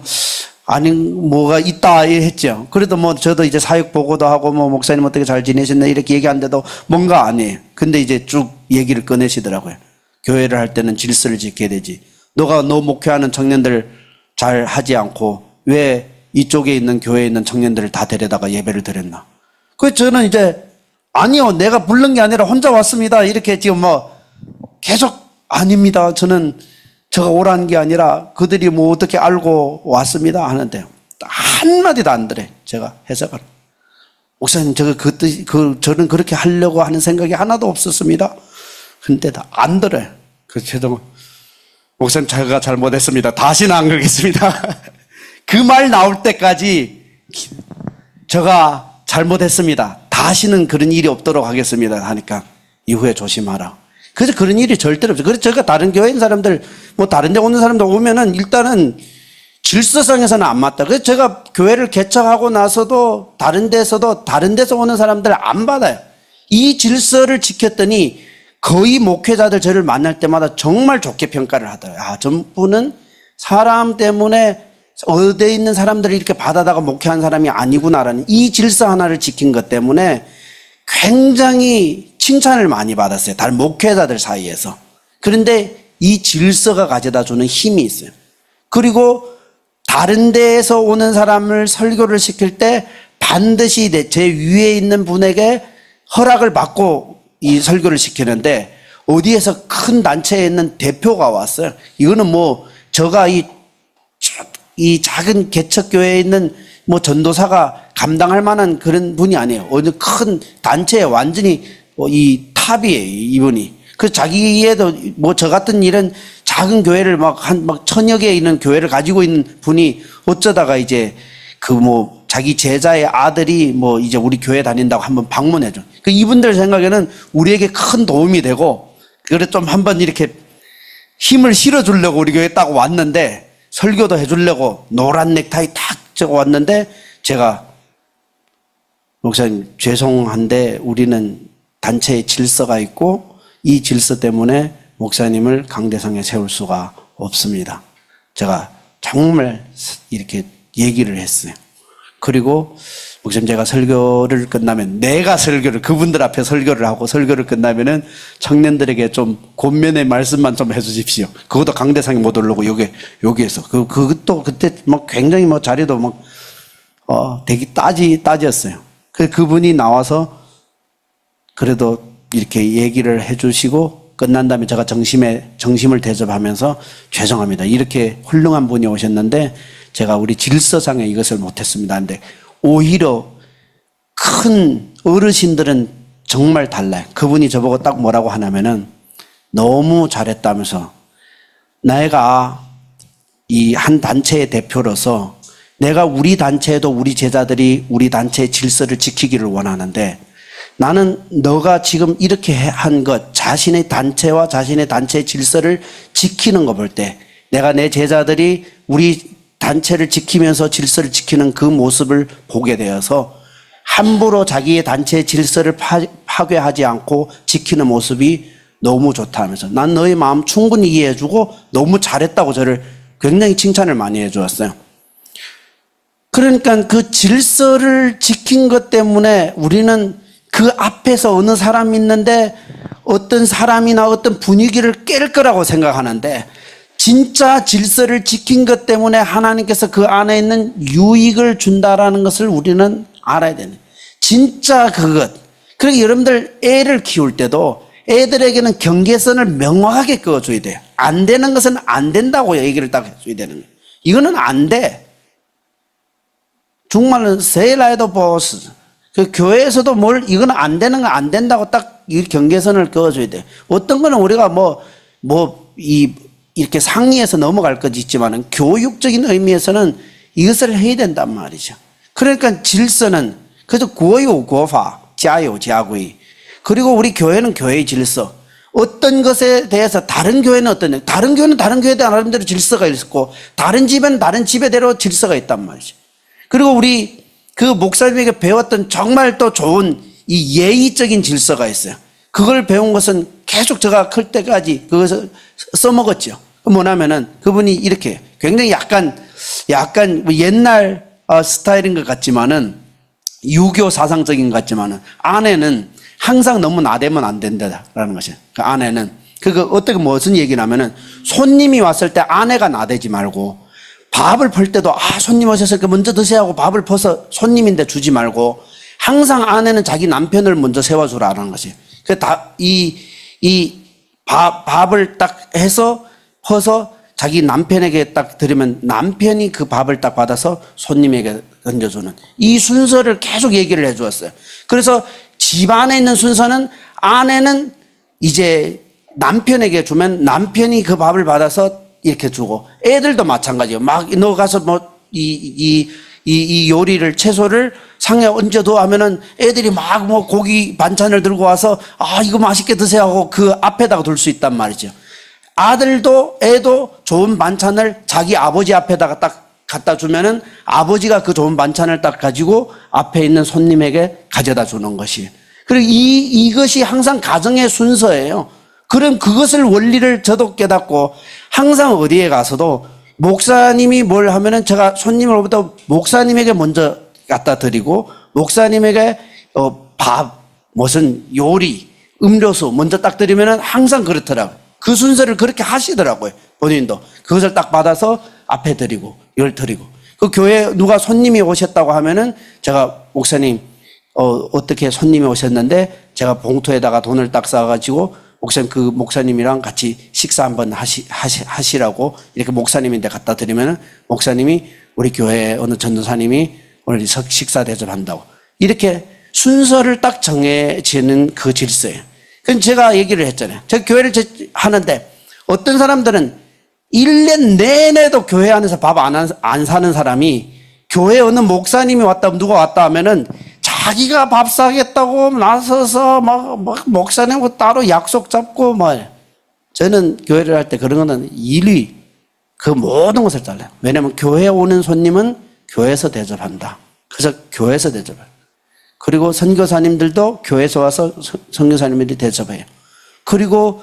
Speaker 1: 아니 뭐가 있다 했죠. 그래도 뭐 저도 이제 사역 보고도 하고 뭐 목사님 어떻게 잘 지내셨나 이렇게 얘기하는데도 뭔가 아니에요. 근데 이제 쭉 얘기를 꺼내시더라고요. 교회를 할 때는 질서를 지켜야 되지. 너가 너 목회하는 청년들 잘 하지 않고 왜 이쪽에 있는 교회에 있는 청년들을 다 데려다가 예배를 드렸나. 그래서 저는 이제 아니요 내가 부른 게 아니라 혼자 왔습니다. 이렇게 지금 뭐 계속 아닙니다. 저는 제가 오라는 게 아니라 그들이 뭐 어떻게 알고 왔습니다 하는데 한마디도 안 들어요. 제가 해석을. 목사님 저는 그렇게 하려고 하는 생각이 하나도 없었습니다. 근데 안 들어요. 그래서 제가 목사님 제가 잘못했습니다. 다시는 안 그러겠습니다. 그 말 나올 때까지 제가 잘못했습니다. 다시는 그런 일이 없도록 하겠습니다 하니까 이후에 조심하라. 그래서 그런 일이 절대로 없어요. 그래서 제가 다른 교회 있는 사람들, 뭐 다른 데 오는 사람들 오면은 일단은 질서상에서는 안 맞다. 그래서 제가 교회를 개척하고 나서도 다른 데서 오는 사람들 안 받아요. 이 질서를 지켰더니 거의 목회자들 저를 만날 때마다 정말 좋게 평가를 하더라고요. 저분은 사람 때문에 어디에 있는 사람들을 이렇게 받아다가 목회한 사람이 아니구나라는 이 질서 하나를 지킨 것 때문에 굉장히 칭찬을 많이 받았어요. 다른 목회자들 사이에서. 그런데 이 질서가 가져다 주는 힘이 있어요. 그리고 다른 데에서 오는 사람을 설교를 시킬 때 반드시 제 위에 있는 분에게 허락을 받고 이 설교를 시키는데 어디에서 큰 단체에 있는 대표가 왔어요. 이거는 뭐 제가 이 작은 개척교회에 있는 뭐 전도사가 감당할 만한 그런 분이 아니에요. 어느 큰 단체에 완전히 이 탑이에요, 이분이. 그 자기에도 뭐 저 같은 이런 작은 교회를 막 천여 개 있는 교회를 가지고 있는 분이 어쩌다가 이제 자기 제자의 아들이 뭐 이제 우리 교회 다닌다고 한번 방문해줘. 그 이분들 생각에는 우리에게 큰 도움이 되고, 그래 좀 한번 이렇게 힘을 실어주려고 우리 교회에 딱 왔는데, 설교도 해주려고 노란 넥타이 탁 적어 왔는데, 제가 목사님 죄송한데 우리는 단체의 질서가 있고 이 질서 때문에 목사님을 강대상에 세울 수가 없습니다. 제가 정말 이렇게 얘기를 했어요. 그리고 목사님 제가 설교를 끝나면 그분들 앞에 설교를 하고 설교를 끝나면은 청년들에게 좀 권면의 말씀만 좀 해주십시오. 그것도 강대상에 못 오르고 여기에서 그것도 그때 막 굉장히 뭐 자리도 막 되게 따지였어요. 그래서 그분이 나와서 그래도 이렇게 얘기를 해주시고 끝난 다음에 제가 정심을 대접하면서 죄송합니다. 이렇게 훌륭한 분이 오셨는데 제가 우리 질서상에 이것을 못했습니다. 근데 오히려 큰 어르신들은 정말 달라요. 그분이 저보고 딱 뭐라고 하냐면은 너무 잘했다면서 내가 이 한 단체의 대표로서 내가 우리 단체에도 우리 제자들이 우리 단체의 질서를 지키기를 원하는데 나는 너가 지금 이렇게 한 것, 자신의 단체와 자신의 단체의 질서를 지키는 거 볼 때 내가 내 제자들이 우리 단체를 지키면서 질서를 지키는 그 모습을 보게 되어서 함부로 자기의 단체의 질서를 파괴하지 않고 지키는 모습이 너무 좋다 하면서 난 너의 마음 충분히 이해해주고 너무 잘했다고 저를 굉장히 칭찬을 많이 해주었어요. 그러니까 그 질서를 지킨 것 때문에 우리는 그 앞에서 어느 사람이 있는데 어떤 사람이나 어떤 분위기를 깰 거라고 생각하는데 진짜 질서를 지킨 것 때문에 하나님께서 그 안에 있는 유익을 준다라는 것을 우리는 알아야 되는 진짜 그것. 그러니까 여러분들 애를 키울 때도 애들에게는 경계선을 명확하게 그어줘야 돼요. 안 되는 것은 안 된다고 얘기를 딱 해줘야 되는 거예요. 이거는 안 돼. 중말은 세라에도 보스. 그 교회에서도 이거는 안 되는 거 안 된다고 딱 이 경계선을 그어줘야 돼. 어떤 거는 우리가 이렇게 상의해서 넘어갈 것이 있지만은 교육적인 의미에서는 이것을 해야 된단 말이죠. 그러니까 질서는 그래서国有国法,家有家规. 그리고 우리 교회는 교회의 질서. 어떤 것에 대해서 다른 교회는 어떤, 다른 교회는 다른 교회에 대한 나름대로 질서가 있고 다른 집에는 다른 집에대로 질서가 있단 말이죠. 그리고 우리 그 목사님에게 배웠던 정말 또 좋은 이 예의적인 질서가 있어요. 그걸 배운 것은 계속 제가 클 때까지 그것을 써먹었죠. 뭐냐면은 그분이 이렇게 굉장히 약간 옛날 스타일인 것 같지만은 유교 사상적인 것 같지만은 아내는 항상 너무 나대면 안 된다라는 것이에요. 그 아내는 그거 어떻게 무슨 얘기냐면은 손님이 왔을 때 아내가 나대지 말고 밥을 펄 때도 손님 오셨으니까 먼저 드세요 하고 밥을 퍼서 손님인데 주지 말고 항상 아내는 자기 남편을 먼저 세워주라는 것이에요. 그 밥을 딱 해서 퍼서 자기 남편에게 딱 드리면 남편이 그 밥을 딱 받아서 손님에게 던져주는 이 순서를 계속 얘기를 해주었어요. 그래서 집 안에 있는 순서는 아내는 이제 남편에게 주면 남편이 그 밥을 받아서 이렇게 주고 애들도 마찬가지예요. 막 너 가서 뭐 이 요리를 채소를 상에 얹어도 하면은 애들이 막 뭐 고기 반찬을 들고 와서 이거 맛있게 드세요 하고 그 앞에다가 둘 수 있단 말이죠. 아들도 애도 좋은 반찬을 자기 아버지 앞에다가 딱 갖다 주면은 아버지가 그 좋은 반찬을 딱 가지고 앞에 있는 손님에게 가져다 주는 것이. 그리고 이것이 항상 가정의 순서예요. 그럼 그것을 원리를 저도 깨닫고 항상 어디에 가서도 목사님이 뭘 하면은 제가 손님을 오부터 목사님에게 먼저 갖다 드리고 목사님에게 밥, 무슨 요리, 음료수 먼저 딱 드리면은 항상 그렇더라고요. 그 순서를 그렇게 하시더라고요. 본인도. 그것을 딱 받아서 앞에 드리고, 열 드리고. 그 교회에 누가 손님이 오셨다고 하면은 제가 목사님, 어떻게 손님이 오셨는데 제가 봉투에다가 돈을 딱 싸가지고 목사님, 그 목사님이랑 같이 식사 한번 하시라고 이렇게 목사님인데 갖다 드리면은 목사님이 우리 교회 어느 전도사님이 오늘 식사 대접한다고. 이렇게 순서를 딱 정해지는 그 질서예요. 그럼 제가 얘기를 했잖아요. 제가 교회를 하는데 어떤 사람들은 1년 내내도 교회 안에서 밥 안 사는 사람이 교회 어느 목사님이 왔다, 누가 왔다 하면은 자기가 밥 사겠다고 나서서 막 목사님하고 따로 약속 잡고 저는 교회를 할 때 그런 거는 일위 그 모든 것을 잘라요. 왜냐하면 교회에 오는 손님은 교회에서 대접한다. 그래서 교회에서 대접해요. 그리고 선교사님들도 교회에서 와서 선교사님들이 대접해요. 그리고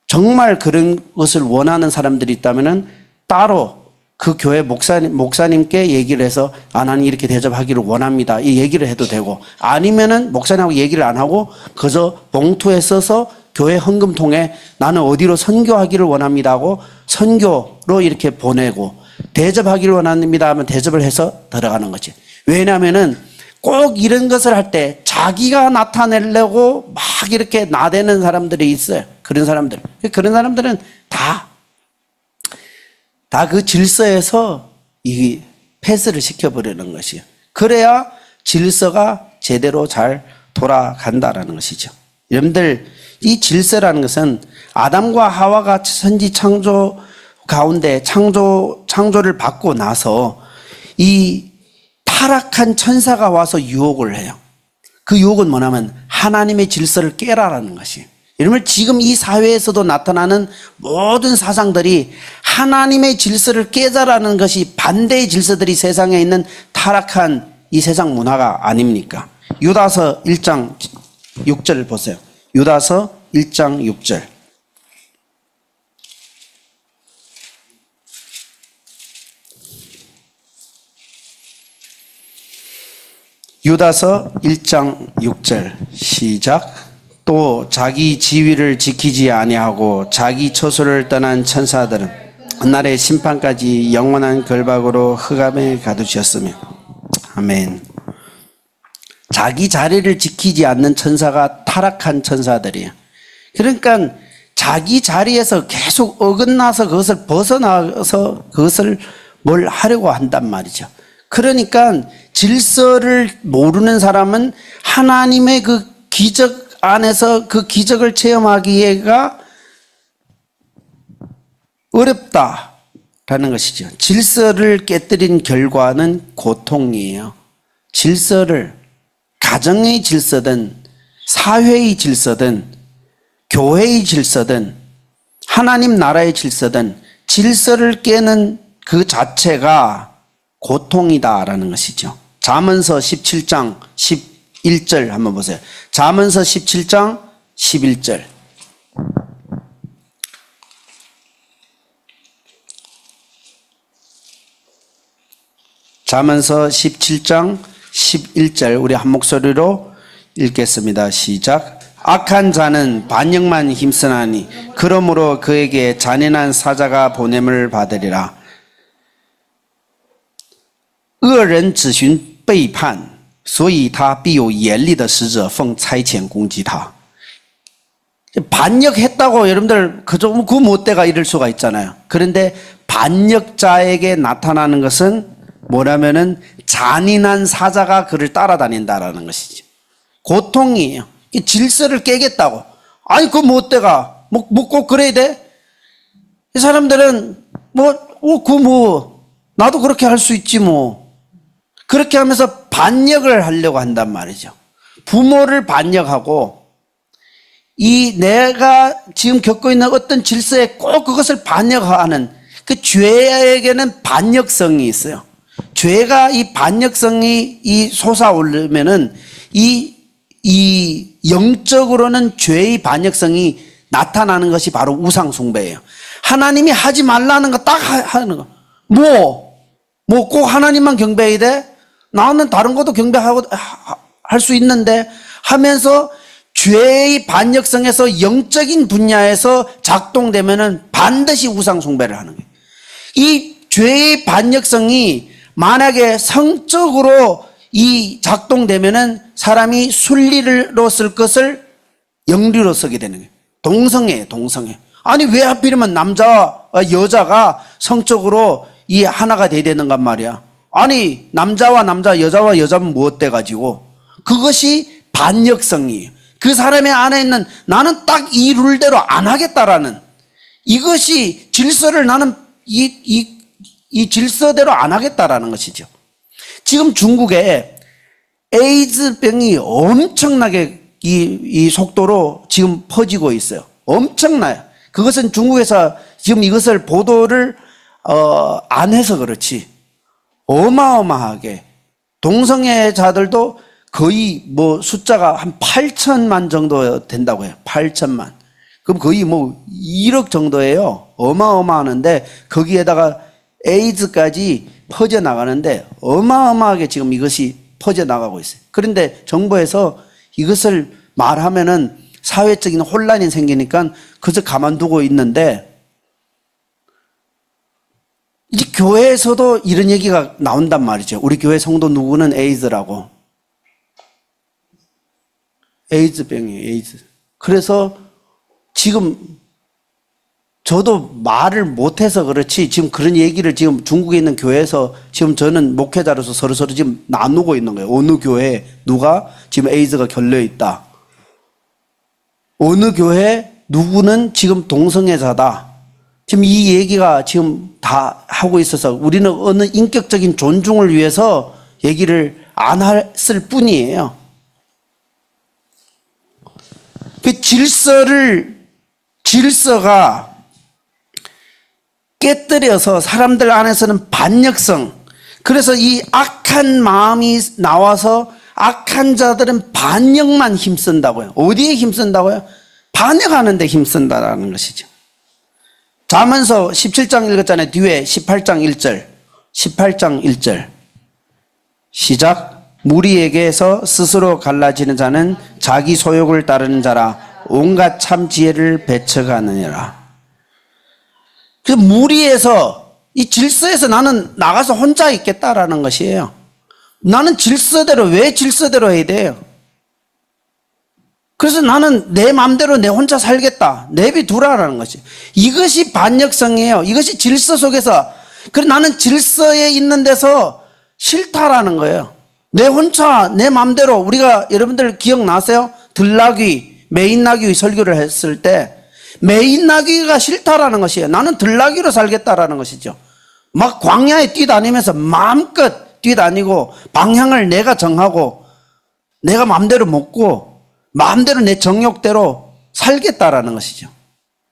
Speaker 1: 정말 그런 것을 원하는 사람들이 있다면은 따로 그 교회 목사님께 얘기를 해서 나는 이렇게 대접하기를 원합니다. 이 얘기를 해도 되고 아니면은 목사님하고 얘기를 안 하고 그저 봉투에 써서 교회 헌금통에 나는 어디로 선교하기를 원합니다 하고 선교로 이렇게 보내고 대접하기를 원합니다 하면 대접을 해서 들어가는 거지. 왜냐하면은 꼭 이런 것을 할 때 자기가 나타내려고 막 이렇게 나대는 사람들이 있어요. 그런 사람들은 다 그 질서에서 이 패스를 시켜버리는 것이에요. 그래야 질서가 제대로 잘 돌아간다라는 것이죠. 여러분들, 이 질서라는 것은 아담과 하와가 선지 창조 가운데 창조를 받고 나서 이 타락한 천사가 와서 유혹을 해요. 그 유혹은 뭐냐면 하나님의 질서를 깨라라는 것이에요. 여러분, 지금 이 사회에서도 나타나는 모든 사상들이 하나님의 질서를 깨자라는 것이 반대의 질서들이 세상에 있는 타락한 이 세상 문화가 아닙니까? 유다서 1장 6절 보세요. 유다서 1장 6절. 유다서 1장 6절 시작. 또 자기 지위를 지키지 아니하고 자기 처소를 떠난 천사들은 그날의 심판까지 영원한 결박으로 흑암에 가두셨으며. 아멘. 자기 자리를 지키지 않는 천사가 타락한 천사들이에요. 그러니까 자기 자리에서 계속 어긋나서 그것을 벗어나서 그것을 뭘 하려고 한단 말이죠. 그러니까 질서를 모르는 사람은 하나님의 그 기적 안에서 그 기적을 체험하기가 어렵다라는 것이죠. 질서를 깨뜨린 결과는 고통이에요. 질서를, 가정의 질서든 사회의 질서든 교회의 질서든 하나님 나라의 질서든 질서를 깨는 그 자체가 고통이다라는 것이죠. 잠언서 17장 11절 한번 보세요. 잠언서 17장 11절. 잠언서 17장 11절 우리 한 목소리로 읽겠습니다. 시작. 악한 자는 반역만 힘쓰나니 그러므로 그에게 잔인한 사자가 보냄을 받으리라. 恶人只寻背叛，所以他必有严厉的使者奉差遣攻击他。 반역했다고 여러분들 그 못되가 이럴 수가 있잖아요. 그런데 반역자에게 나타나는 것은 뭐냐면은 잔인한 사자가 그를 따라다닌다라는 것이죠. 고통이에요. 질서를 깨겠다고. 아니 그 못되가 뭐 꼭 그래야 돼? 이 사람들은 나도 그렇게 할 수 있지 뭐. 그렇게 하면서 반역을 하려고 한단 말이죠. 부모를 반역하고 내가 지금 겪고 있는 어떤 질서에 꼭 그것을 반역하는 그 죄에게는 반역성이 있어요. 죄가 이 반역성이 솟아오르면은 이 영적으로는 죄의 반역성이 나타나는 것이 바로 우상숭배예요. 하나님이 하지 말라는 거 딱 하는 거. 꼭 하나님만 경배해야 돼? 나는 다른 것도 경배하고 할 수 있는데 하면서 죄의 반역성에서 영적인 분야에서 작동되면은 반드시 우상숭배를 하는 거예요. 이 죄의 반역성이 만약에 성적으로 작동되면은 사람이 순리로 쓸 것을 영리로 쓰게 되는 거예요. 동성애예요, 동성애. 아니, 왜 하필이면 남자와 여자가 성적으로 하나가 돼야 되는가 말이야. 아니, 남자와 남자, 여자와 여자면 무엇 돼가지고. 그것이 반역성이에요. 그 사람의 안에 있는 나는 딱 이 룰대로 안 하겠다라는 이것이 질서를 나는 이 질서대로 안 하겠다라는 것이죠. 지금 중국에 에이즈병이 엄청나게 이 속도로 지금 퍼지고 있어요. 엄청나요. 그것은 중국에서 지금 이것을 보도를 안 해서 그렇지 어마어마하게 동성애자들도 거의 숫자가 한 8천만 정도 된다고 해요. 8천만. 그럼 거의 1억 정도예요. 어마어마하는데 거기에다가 에이즈까지 퍼져나가는데 어마어마하게 지금 이것이 퍼져나가고 있어요. 그런데 정부에서 이것을 말하면은 사회적인 혼란이 생기니까 그것을 가만두고 있는데 이제 교회에서도 이런 얘기가 나온단 말이죠. 우리 교회 성도 누구는 에이즈라고. 에이즈병이에요, 에이즈. 그래서 지금 저도 말을 못해서 그렇지 지금 그런 얘기를 지금 중국에 있는 교회에서 지금 저는 목회자로서 서로서로 지금 나누고 있는 거예요. 어느 교회에 누가 지금 에이즈가 결려있다. 어느 교회 누구는 지금 동성애자다. 지금 이 얘기가 지금 다 하고 있어서 우리는 어느 인격적인 존중을 위해서 얘기를 안 했을 뿐이에요. 그 질서가 깨뜨려서 사람들 안에서는 반역성, 그래서 이 악한 마음이 나와서 악한 자들은 반역만 힘쓴다고요. 어디에 힘쓴다고요? 반역하는 데 힘쓴다라는 것이죠. 잠언서 17장 읽었잖아요. 뒤에 18장 1절. 18장 1절. 시작. 무리에게서 스스로 갈라지는 자는 자기 소욕을 따르는 자라 온갖 참 지혜를 배척하느니라. 그 무리에서 이 질서에서 나는 나가서 혼자 있겠다라는 것이에요. 나는 질서대로 왜 질서대로 해야 돼요? 그래서 나는 내 마음대로 내 혼자 살겠다. 내비두라라는 것이. 이것이 반역성이에요. 이것이 질서 속에서. 그래서 나는 질서에 있는 데서 싫다라는 거예요. 내 혼자 내 마음대로. 우리가 여러분들 기억나세요? 들나귀, 메인나귀 설교를 했을 때 메인나기가 싫다라는 것이에요. 나는 들나기로 살겠다라는 것이죠. 막 광야에 뛰다니면서 마음껏 뛰다니고 방향을 내가 정하고 내가 마음대로 먹고 마음대로 내 정욕대로 살겠다라는 것이죠.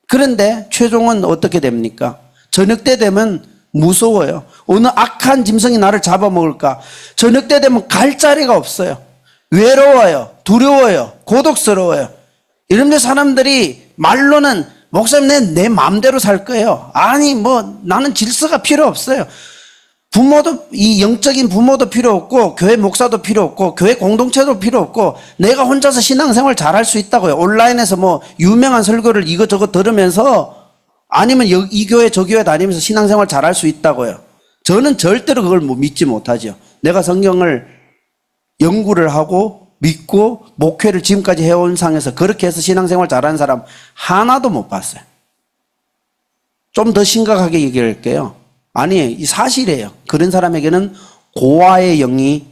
Speaker 1: 그런데 최종은 어떻게 됩니까? 저녁 때 되면 무서워요. 어느 악한 짐승이 나를 잡아먹을까? 저녁 때 되면 갈 자리가 없어요. 외로워요. 두려워요. 고독스러워요. 이런데 사람들이 말로는 목사님 내 마음대로 살 거예요. 아니 뭐 나는 질서가 필요 없어요. 부모도 이 영적인 부모도 필요 없고 교회 목사도 필요 없고 교회 공동체도 필요 없고 내가 혼자서 신앙생활 잘할 수 있다고요. 온라인에서 뭐 유명한 설교를 이것저것 들으면서 아니면 이 교회 저 교회 다니면서 신앙생활 잘할 수 있다고요. 저는 절대로 그걸 믿지 못하죠. 내가 성경을 연구를 하고 믿고 목회를 지금까지 해온 상에서 그렇게 해서 신앙생활 잘하는 사람 하나도 못 봤어요. 좀 더 심각하게 얘기할게요. 아니에요. 이 사실이에요. 그런 사람에게는 고아의 영이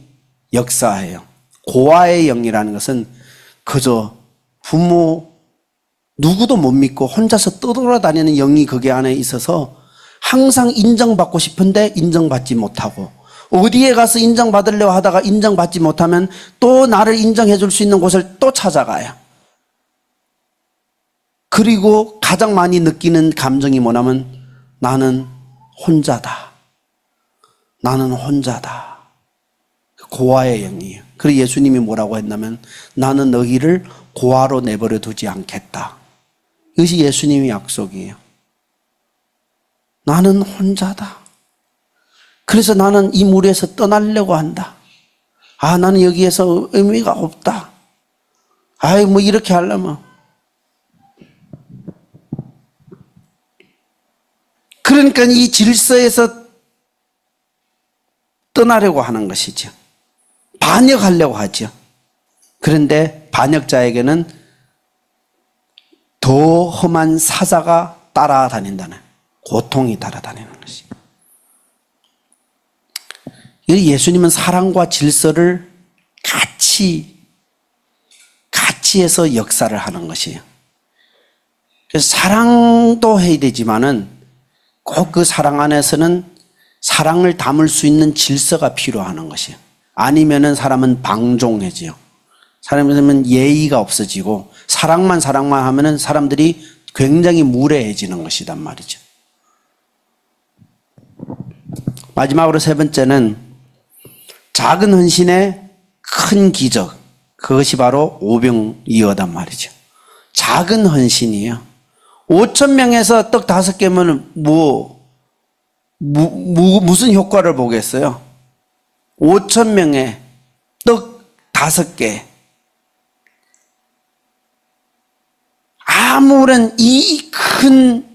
Speaker 1: 역사해요. 고아의 영이라는 것은 그저 부모 누구도 못 믿고 혼자서 떠돌아다니는 영이 거기 안에 있어서 항상 인정받고 싶은데 인정받지 못하고 어디에 가서 인정받으려고 하다가 인정받지 못하면 또 나를 인정해 줄 수 있는 곳을 또 찾아가요. 그리고 가장 많이 느끼는 감정이 뭐냐면 나는 혼자다. 나는 혼자다. 고아의 영이에요. 그래서 예수님이 뭐라고 했냐면 나는 너희를 고아로 내버려 두지 않겠다. 이것이 예수님의 약속이에요. 나는 혼자다. 그래서 나는 이 무리에서 떠나려고 한다. 아, 나는 여기에서 의미가 없다. 아이, 뭐 이렇게 하려면. 그러니까 이 질서에서 떠나려고 하는 것이죠. 반역하려고 하죠. 그런데 반역자에게는 더 험한 사자가 따라다닌다는, 고통이 따라다니는 것입니다. 예수님은 사랑과 질서를 같이 해서 역사를 하는 것이에요. 그래서 사랑도 해야 되지만은 꼭 그 사랑 안에서는 사랑을 담을 수 있는 질서가 필요한 것이에요. 아니면은 사람은 방종해져요. 사람은 예의가 없어지고 사랑만 하면은 사람들이 굉장히 무례해지는 것이란 말이죠. 마지막으로 세 번째는 작은 헌신의 큰 기적. 그것이 바로 오병이어단 말이죠. 작은 헌신이에요. 5,000명에서 떡 5개면 무슨 효과를 보겠어요? 5,000명에 떡 5개. 아무런 이 큰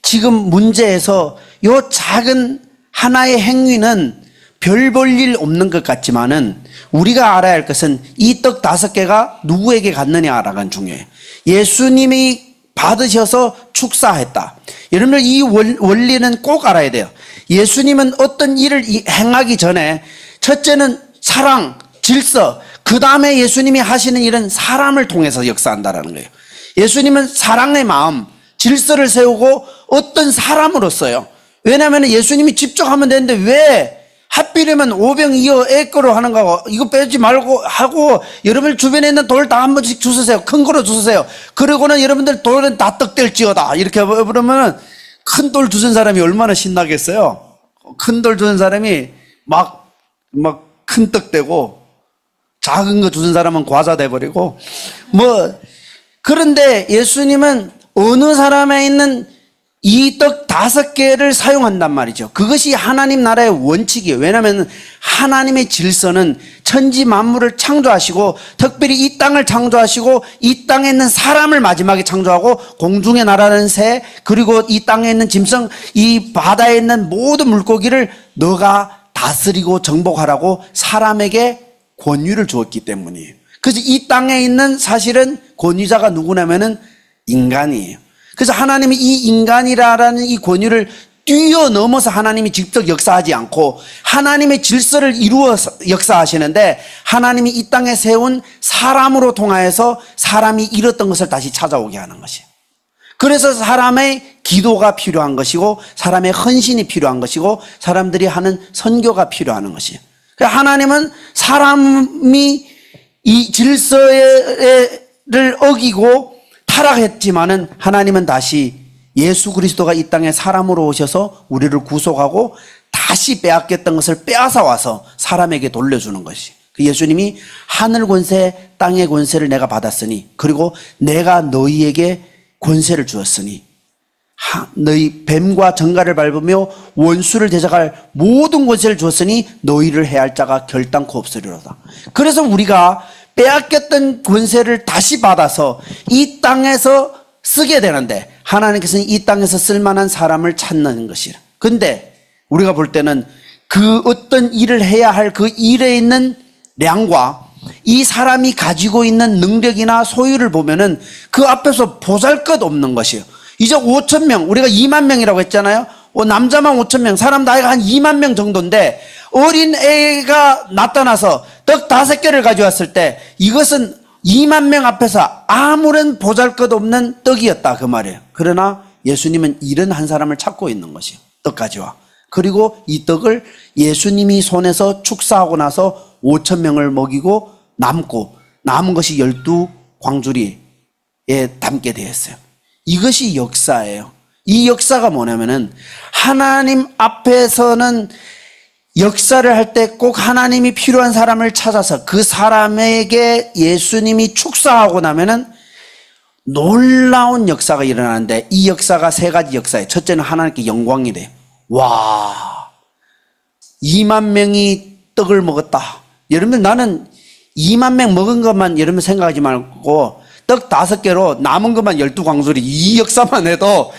Speaker 1: 지금 문제에서 요 작은 하나의 행위는 별 볼 일 없는 것 같지만은 우리가 알아야 할 것은 이 떡 5개가 누구에게 갔느냐 알아간 중요해요. 예수님이 받으셔서 축사했다. 여러분들 이 원리는 꼭 알아야 돼요. 예수님은 어떤 일을 행하기 전에 첫째는 사랑, 질서, 그 다음에 예수님이 하시는 일은 사람을 통해서 역사한다는 거예요. 예수님은 사랑의 마음, 질서를 세우고 어떤 사람으로서요. 왜냐하면 예수님이 직접 하면 되는데 왜 하필이면 오병이어 애거로 하는 거고 이거 빼지 말고 하고 여러분 주변에 있는 돌 다 한 번씩 주세요. 큰 거로 주세요. 그러고는 여러분들 돌은 다 떡될지어다. 이렇게 그러면 큰 돌 주신 사람이 얼마나 신나겠어요. 큰 돌 주신 사람이 막 큰 떡 되고 작은 거 주신 사람은 과자 돼버리고 그런데 예수님은 어느 사람에 있는 이 떡 5개를 사용한단 말이죠. 그것이 하나님 나라의 원칙이에요. 왜냐하면 하나님의 질서는 천지 만물을 창조하시고 특별히 이 땅을 창조하시고 이 땅에 있는 사람을 마지막에 창조하고 공중에 날아다니는 새 그리고 이 땅에 있는 짐승 이 바다에 있는 모든 물고기를 너가 다스리고 정복하라고 사람에게 권위를 주었기 때문이에요. 그래서 이 땅에 있는 사실은 권위자가 누구냐면은 인간이에요. 그래서 하나님이 이 인간이라는 이 권위를 뛰어넘어서 하나님이 직접 역사하지 않고 하나님의 질서를 이루어서 역사하시는데 하나님이 이 땅에 세운 사람으로 통하여서 사람이 잃었던 것을 다시 찾아오게 하는 것이에요. 그래서 사람의 기도가 필요한 것이고 사람의 헌신이 필요한 것이고 사람들이 하는 선교가 필요한 것이에요. 하나님은 사람이 이 질서를 어기고 타락했지만은 하나님은 다시 예수 그리스도가 이 땅에 사람으로 오셔서 우리를 구속하고 다시 빼앗겼던 것을 빼앗아 와서 사람에게 돌려주는 것이. 그 예수님이 하늘 권세, 땅의 권세를 내가 받았으니 그리고 내가 너희에게 권세를 주었으니 너희 뱀과 정갈을 밟으며 원수를 대적할 모든 권세를 주었으니 너희를 해할 자가 결단코 없으리로다. 그래서 우리가 빼앗겼던 권세를 다시 받아서 이 땅에서 쓰게 되는데 하나님께서는 이 땅에서 쓸만한 사람을 찾는 것이라. 근데 우리가 볼 때는 그 어떤 일을 해야 할 그 일에 있는 량과 이 사람이 가지고 있는 능력이나 소유를 보면은 그 앞에서 보잘것없는 것이에요. 이제 5천 명, 우리가 2만 명이라고 했잖아요. 남자만 5천 명, 사람 나이가 한 2만 명 정도인데 어린 애가 나타나서 떡 5개를 가져왔을 때 이것은 2만 명 앞에서 아무런 보잘것없는 떡이었다 그 말이에요. 그러나 예수님은 이런 한 사람을 찾고 있는 것이에요. 떡 가져와. 그리고 이 떡을 예수님이 손에서 축사하고 나서 5천 명을 먹이고 남은 것이 12광주리에 담게 되었어요. 이것이 역사예요. 이 역사가 뭐냐면은 하나님 앞에서는 역사를 할 때 꼭 하나님이 필요한 사람을 찾아서 그 사람에게 예수님이 축사하고 나면은 놀라운 역사가 일어나는데 이 역사가 세 가지 역사예요. 첫째는 하나님께 영광이 돼요. 와, 2만 명이 떡을 먹었다. 여러분 나는 2만 명 먹은 것만 여러분 생각하지 말고 떡 5개로 남은 것만 12광주리 이 역사만 해도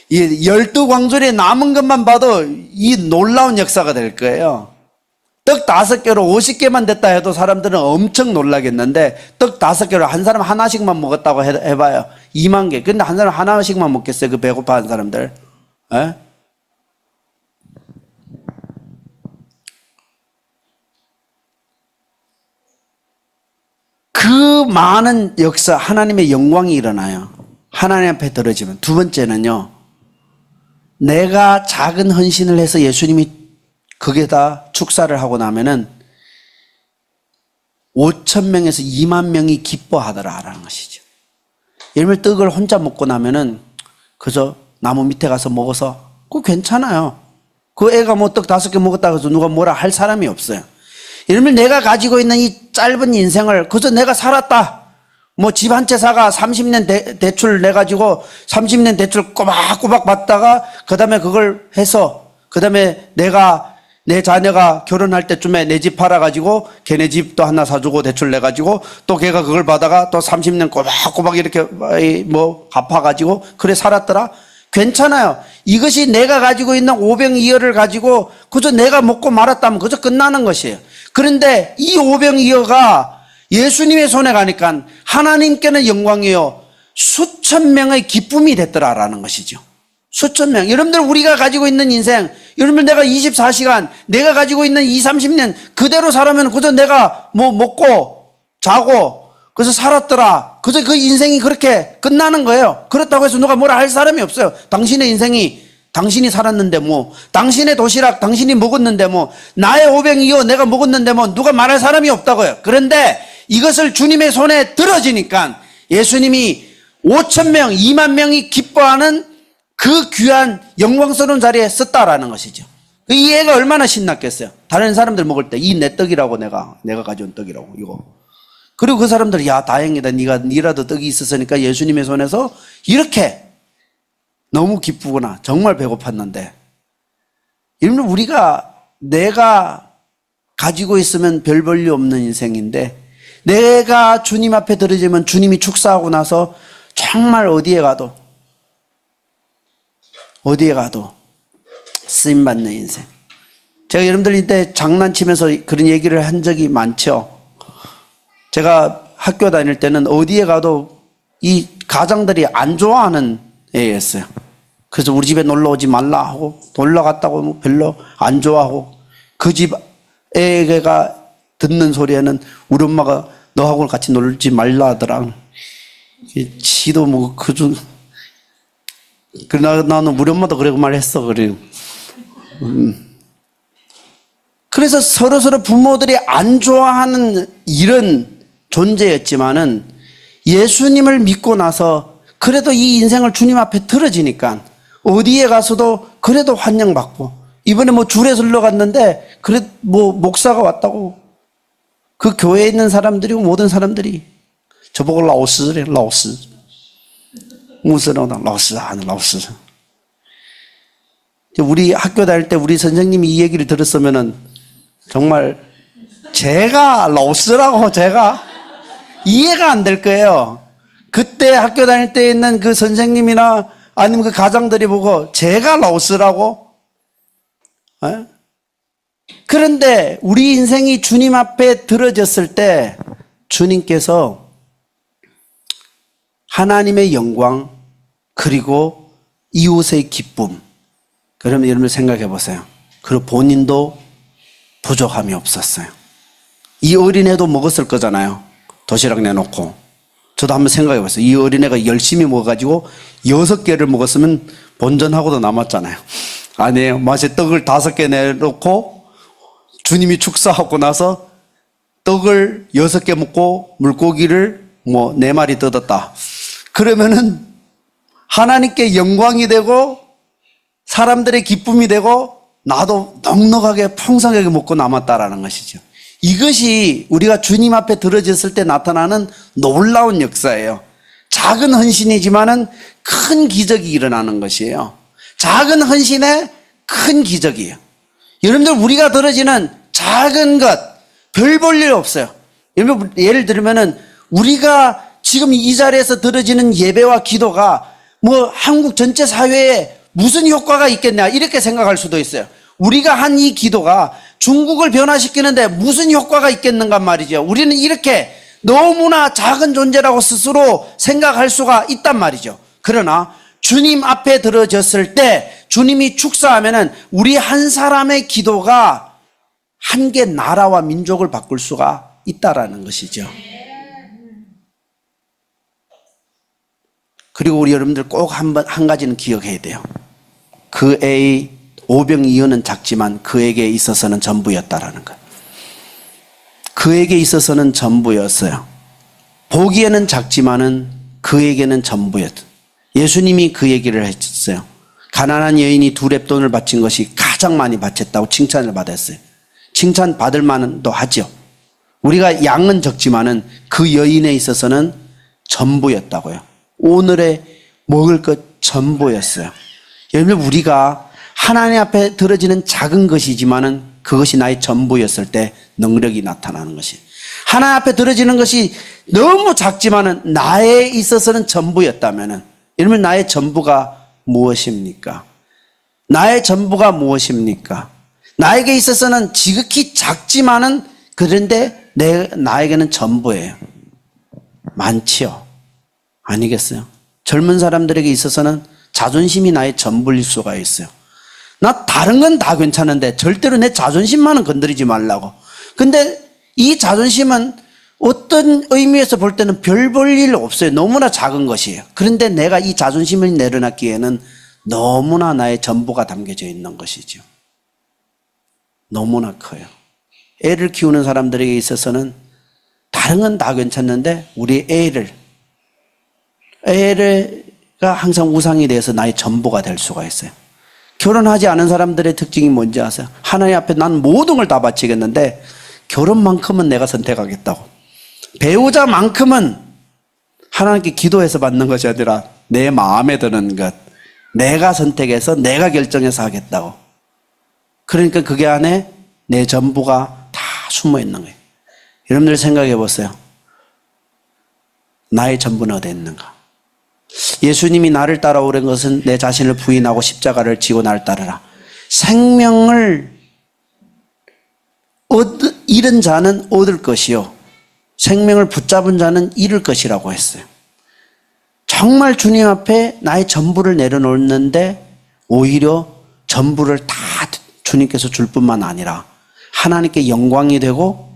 Speaker 1: 이 12광주리에 남은 것만 봐도 이 놀라운 역사가 될 거예요. 떡 5개로 50개만 됐다 해도 사람들은 엄청 놀라겠는데 떡 5개로 한 사람 하나씩만 먹었다고 해봐요. 2만 개. 근데 한 사람 하나씩만 먹겠어요. 그 배고파하는 사람들. 에? 그 많은 역사, 하나님의 영광이 일어나요. 하나님 앞에 들어지면. 두 번째는요, 내가 작은 헌신을 해서 예수님이 거기에다 축사를 하고 나면은 5천 명에서 2만 명이 기뻐하더라라는 것이죠. 예를 들면 떡을 혼자 먹고 나면은 그저 나무 밑에 가서 먹어서 그거 괜찮아요. 그 애가 뭐 떡 5개 먹었다고 해서 누가 뭐라 할 사람이 없어요. 예를 들면 내가 가지고 있는 이 짧은 인생을 그저 내가 살았다. 뭐 집 한 채 사가 30년 대출 내가지고 30년 대출 꼬박꼬박 받다가 그 다음에 그걸 해서 그 다음에 내 자녀가 결혼할 때쯤에 내 집 팔아가지고 걔네 집도 하나 사주고 대출 내가지고 또 걔가 그걸 받아가 또 30년 꼬박꼬박 이렇게 뭐 갚아가지고 그래 살았더라. 괜찮아요. 이것이 내가 가지고 있는 오병이어를 가지고 그저 내가 먹고 말았다면 그저 끝나는 것이에요. 그런데 이 오병이어가 예수님의 손에 가니까 하나님께는 영광이요 수천 명의 기쁨이 됐더라라는 것이죠. 수천 명. 여러분들 우리가 가지고 있는 인생, 여러분들 내가 24시간 내가 가지고 있는 20, 30년 그대로 살아면 그저 내가 뭐 먹고 자고 그래서 살았더라. 그저 그 인생이 그렇게 끝나는 거예요. 그렇다고 해서 누가 뭐라 할 사람이 없어요. 당신의 인생이 당신이 살았는데 뭐, 당신의 도시락 당신이 먹었는데 뭐, 나의 오병이어 내가 먹었는데 뭐 누가 말할 사람이 없다고요. 그런데 이것을 주님의 손에 들어지니까 예수님이 5천 명, 2만 명이 기뻐하는 그 귀한 영광스러운 자리에 썼다라는 것이죠. 이 애가 얼마나 신났겠어요. 다른 사람들 먹을 때 이 내 떡이라고 내가 가져온 떡이라고 이거. 그리고 그 사람들이 야 다행이다 니라도 떡이 있었으니까 예수님의 손에서 이렇게 너무 기쁘구나. 정말 배고팠는데. 여러분 우리가 내가 가지고 있으면 별 볼일 없는 인생인데 내가 주님 앞에 들어지면 주님이 축사하고 나서 정말 어디에 가도 쓰임받는 인생. 제가 여러분들 이때 장난치면서 그런 얘기를 한 적이 많죠. 제가 학교 다닐 때는 어디에 가도 이 가장들이 안 좋아하는 애였어요. 그래서 우리 집에 놀러 오지 말라 하고 놀러 갔다고 뭐 별로 안 좋아하고 그 집 애가 듣는 소리에는 우리 엄마가 너하고 같이 놀지 말라 하더라. 지도 뭐 그중 그러나 나는 우리 엄마도 그러고 말했어. 그래. 그래서 서로 부모들이 안 좋아하는 이런 존재였지만은 예수님을 믿고 나서 그래도 이 인생을 주님 앞에 들어지니까 어디에 가서도 그래도 환영받고, 이번에 뭐 줄에 서러 갔는데 그래 뭐 목사가 왔다고 그 교회에 있는 사람들이고 모든 사람들이 저보고 라오스래. 라오스 무슨 라오스 하는 라오스. 우리 학교 다닐 때 우리 선생님이 이 얘기를 들었으면은 정말 제가 라오스라고 제가 이해가 안 될 거예요. 그때 학교 다닐 때 있는 그 선생님이나 아니면 그 가장들이 보고 제가 라오스라고? 에? 그런데 우리 인생이 주님 앞에 들어졌을 때 주님께서 하나님의 영광 그리고 이웃의 기쁨, 그러면 여러분 생각해 보세요. 그리고 본인도 부족함이 없었어요. 이 어린애도 먹었을 거잖아요. 도시락 내놓고. 저도 한번 생각해 보세요. 이 어린애가 열심히 먹어가지고 6개를 먹었으면 본전하고도 남았잖아요. 아니에요. 맛에 떡을 5개 내놓고 주님이 축사하고 나서 떡을 6개 먹고 물고기를 뭐 4마리 뜯었다. 그러면은 하나님께 영광이 되고 사람들의 기쁨이 되고 나도 넉넉하게 풍성하게 먹고 남았다라는 것이죠. 이것이 우리가 주님 앞에 들어졌을 때 나타나는 놀라운 역사예요. 작은 헌신이지만은 큰 기적이 일어나는 것이에요. 작은 헌신에 큰 기적이에요. 여러분들 우리가 들어지는 작은 것 별 볼 일 없어요. 예를 들면은 우리가 지금 이 자리에서 들어지는 예배와 기도가 뭐 한국 전체 사회에 무슨 효과가 있겠냐 이렇게 생각할 수도 있어요. 우리가 한 이 기도가 중국을 변화시키는데 무슨 효과가 있겠는가 말이죠. 우리는 이렇게 너무나 작은 존재라고 스스로 생각할 수가 있단 말이죠. 그러나 주님 앞에 들어졌을 때 주님이 축사하면은 우리 한 사람의 기도가 한 개 나라와 민족을 바꿀 수가 있다라는 것이죠. 그리고 우리 여러분들 꼭 한 가지는 기억해야 돼요. 그 애의 오병이어는 작지만 그에게 있어서는 전부였다라는 것. 그에게 있어서는 전부였어요. 보기에는 작지만은 그에게는 전부였다. 예수님이 그 얘기를 했어요. 가난한 여인이 2렙돈을 바친 것이 가장 많이 바쳤다고 칭찬을 받았어요. 칭찬 받을 만도 하죠. 우리가 양은 적지만은 그 여인에 있어서는 전부였다고요. 오늘의 먹을 것 전부였어요. 여러분 우리가 하나님 앞에 들어지는 작은 것이지만은 그것이 나의 전부였을 때 능력이 나타나는 것이. 하나님 앞에 들어지는 것이 너무 작지만은 나에 있어서는 전부였다면은, 여러분 나의 전부가 무엇입니까? 나의 전부가 무엇입니까? 나에게 있어서는 지극히 작지만은 그런데 나에게는 전부예요. 많지요? 아니겠어요? 젊은 사람들에게 있어서는 자존심이 나의 전부일 수가 있어요. 나 다른 건 다 괜찮은데 절대로 내 자존심만은 건드리지 말라고. 근데 이 자존심은 어떤 의미에서 볼 때는 별 볼 일 없어요. 너무나 작은 것이에요. 그런데 내가 이 자존심을 내려놨기에는 너무나 나의 전부가 담겨져 있는 것이죠. 너무나 커요. 애를 키우는 사람들에게 있어서는 다른 건 다 괜찮는데 우리 애가 항상 우상이 돼서 나의 전부가 될 수가 있어요. 결혼하지 않은 사람들의 특징이 뭔지 아세요? 하나님 앞에 난 모든 걸 다 바치겠는데 결혼만큼은 내가 선택하겠다고. 배우자만큼은 하나님께 기도해서 받는 것이 아니라 내 마음에 드는 것, 내가 선택해서 내가 결정해서 하겠다고. 그러니까 그게 안에 내 전부가 다 숨어 있는 거예요. 여러분들 생각해 보세요. 나의 전부는 어디에 있는가? 예수님이 나를 따라오는 것은 내 자신을 부인하고 십자가를 지고 나를 따르라. 생명을 잃은 자는 얻을 것이요 생명을 붙잡은 자는 잃을 것이라고 했어요. 정말 주님 앞에 나의 전부를 내려놓는데 오히려 전부를 다 주님께서 줄 뿐만 아니라 하나님께 영광이 되고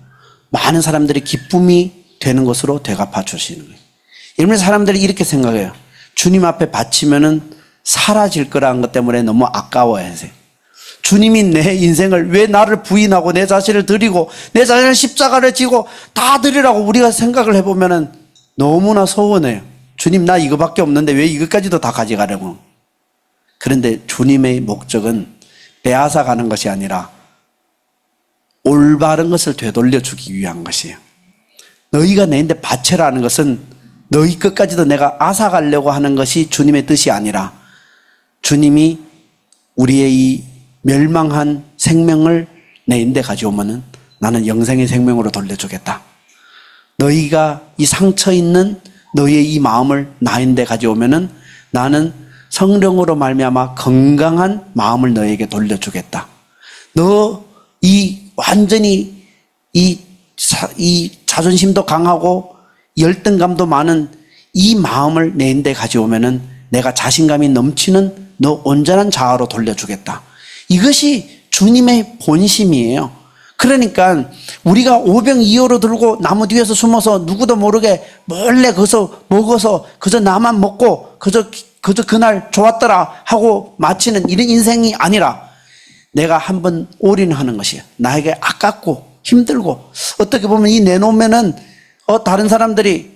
Speaker 1: 많은 사람들이 기쁨이 되는 것으로 되갚아 주시는 거예요. 여러분 사람들이 이렇게 생각해요. 주님 앞에 바치면은 사라질 거라는 것 때문에 너무 아까워하세요. 주님이 내 인생을 왜 나를 부인하고 내 자신을 드리고 내 자신을 십자가를 지고 다 드리라고 우리가 생각을 해보면 너무나 서운해요. 주님 나 이거밖에 없는데 왜 이것까지도 다 가져가려고. 그런데 주님의 목적은 빼앗아 가는 것이 아니라 올바른 것을 되돌려 주기 위한 것이에요. 너희가 내인데 바쳐라는 것은 너희 것까지도 내가 앗아가려고 하는 것이 주님의 뜻이 아니라 주님이 우리의 이 멸망한 생명을 내인데 가져오면은 나는 영생의 생명으로 돌려주겠다. 너희가 이 상처 있는 너희의 이 마음을 나인데 가져오면은 나는 성령으로 말미암아 건강한 마음을 너에게 돌려주겠다. 너 이 완전히 이 자존심도 강하고 열등감도 많은 이 마음을 내인데 가져오면은 내가 자신감이 넘치는 너 온전한 자아로 돌려주겠다. 이것이 주님의 본심이에요. 그러니까 우리가 오병이어로 들고 나무 뒤에서 숨어서 누구도 모르게 몰래 거기서 먹어서 그저 나만 먹고 그저 그날 좋았더라 하고 마치는 이런 인생이 아니라 내가 한번 올인하는 것이에요. 나에게 아깝고 힘들고 어떻게 보면 이 내놓으면은 다른 사람들이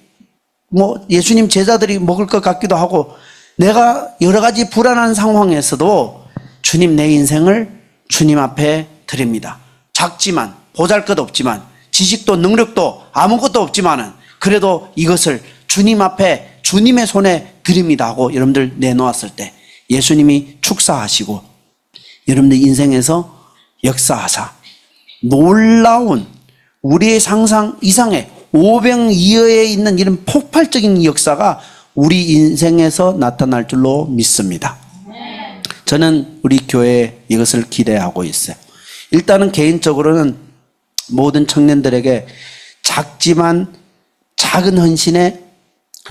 Speaker 1: 뭐 예수님 제자들이 먹을 것 같기도 하고 내가 여러 가지 불안한 상황에서도 주님 내 인생을 주님 앞에 드립니다. 작지만 보잘것없지만 지식도 능력도 아무것도 없지만은 그래도 이것을 주님 앞에 주님의 손에 드립니다 하고 여러분들 내놓았을 때 예수님이 축사하시고 여러분들 인생에서 역사하사 놀라운 우리의 상상 이상의 오병이어에 있는 이런 폭발적인 역사가 우리 인생에서 나타날 줄로 믿습니다. 저는 우리 교회에 이것을 기대하고 있어요. 일단은 개인적으로는 모든 청년들에게 작지만 작은 헌신에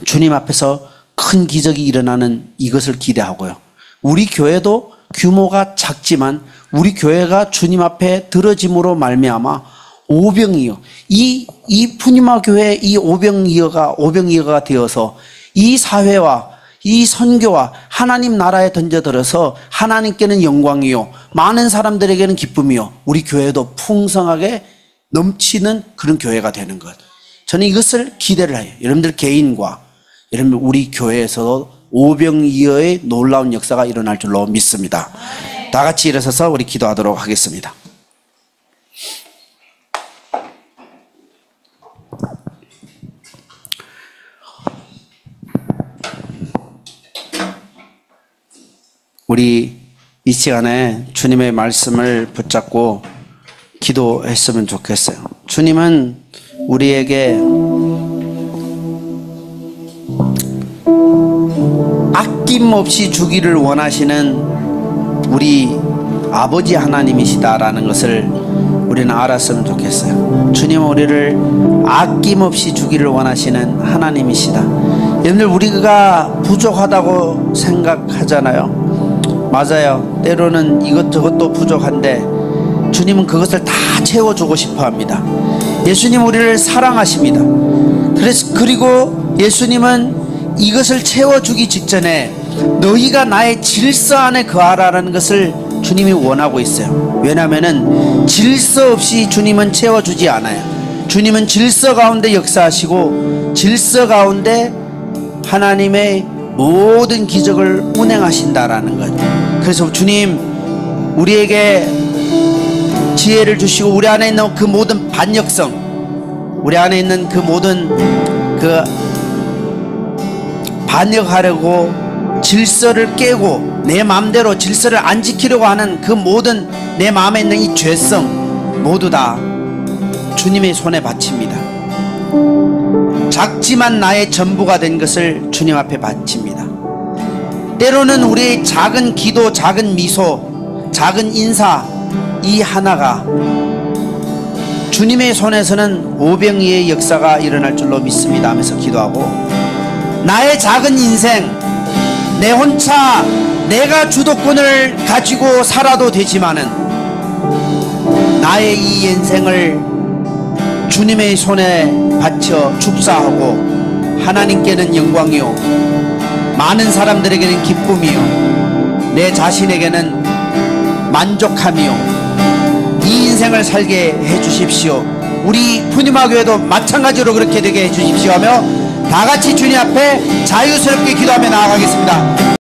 Speaker 1: 주님 앞에서 큰 기적이 일어나는 이것을 기대하고요. 우리 교회도 규모가 작지만 우리 교회가 주님 앞에 들어짐으로 말미암아 오병이어 이 푸니마 교회 이 오병이어가 되어서 이 사회와 이 선교와 하나님 나라에 던져들어서 하나님께는 영광이요 많은 사람들에게는 기쁨이요 우리 교회도 풍성하게 넘치는 그런 교회가 되는 것. 저는 이것을 기대를 해요. 여러분들 개인과 여러분 우리 교회에서도 오병이어의 놀라운 역사가 일어날 줄로 믿습니다. 다 같이 일어서서 우리 기도하도록 하겠습니다. 우리 이 시간에 주님의 말씀을 붙잡고 기도했으면 좋겠어요. 주님은 우리에게 아낌없이 주기를 원하시는 우리 아버지 하나님이시다라는 것을 우리는 알았으면 좋겠어요. 주님은 우리를 아낌없이 주기를 원하시는 하나님이시다. 여러분들 우리가 부족하다고 생각하잖아요. 맞아요. 때로는 이것저것도 부족한데 주님은 그것을 다 채워주고 싶어 합니다. 예수님 우리를 사랑하십니다. 그리고 예수님은 이것을 채워주기 직전에 너희가 나의 질서 안에 거하라는 것을 주님이 원하고 있어요. 왜냐하면 질서 없이 주님은 채워주지 않아요. 주님은 질서 가운데 역사하시고 질서 가운데 하나님의 모든 기적을 운행하신다라는 것. 그래서 주님 우리에게 지혜를 주시고 우리 안에 있는 그 모든 반역성 우리 안에 있는 그 모든 그 반역하려고 질서를 깨고 내 마음대로 질서를 안 지키려고 하는 그 모든 내 마음에 있는 이 죄성 모두 다 주님의 손에 바칩니다. 작지만 나의 전부가 된 것을 주님 앞에 바칩니다. 때로는 우리의 작은 기도, 작은 미소, 작은 인사 이 하나가 주님의 손에서는 오병이의 역사가 일어날 줄로 믿습니다 하면서 기도하고 나의 작은 인생 내 혼자 내가 주도권을 가지고 살아도 되지만은 나의 이 인생을 주님의 손에 바쳐 축사하고 하나님께는 영광이요 많은 사람들에게는 기쁨이요 내 자신에게는 만족하며 이 인생을 살게 해주십시오. 우리 푸니마교회도 마찬가지로 그렇게 되게 해주십시오 하며 다 같이 주님 앞에 자유스럽게 기도하며 나아가겠습니다.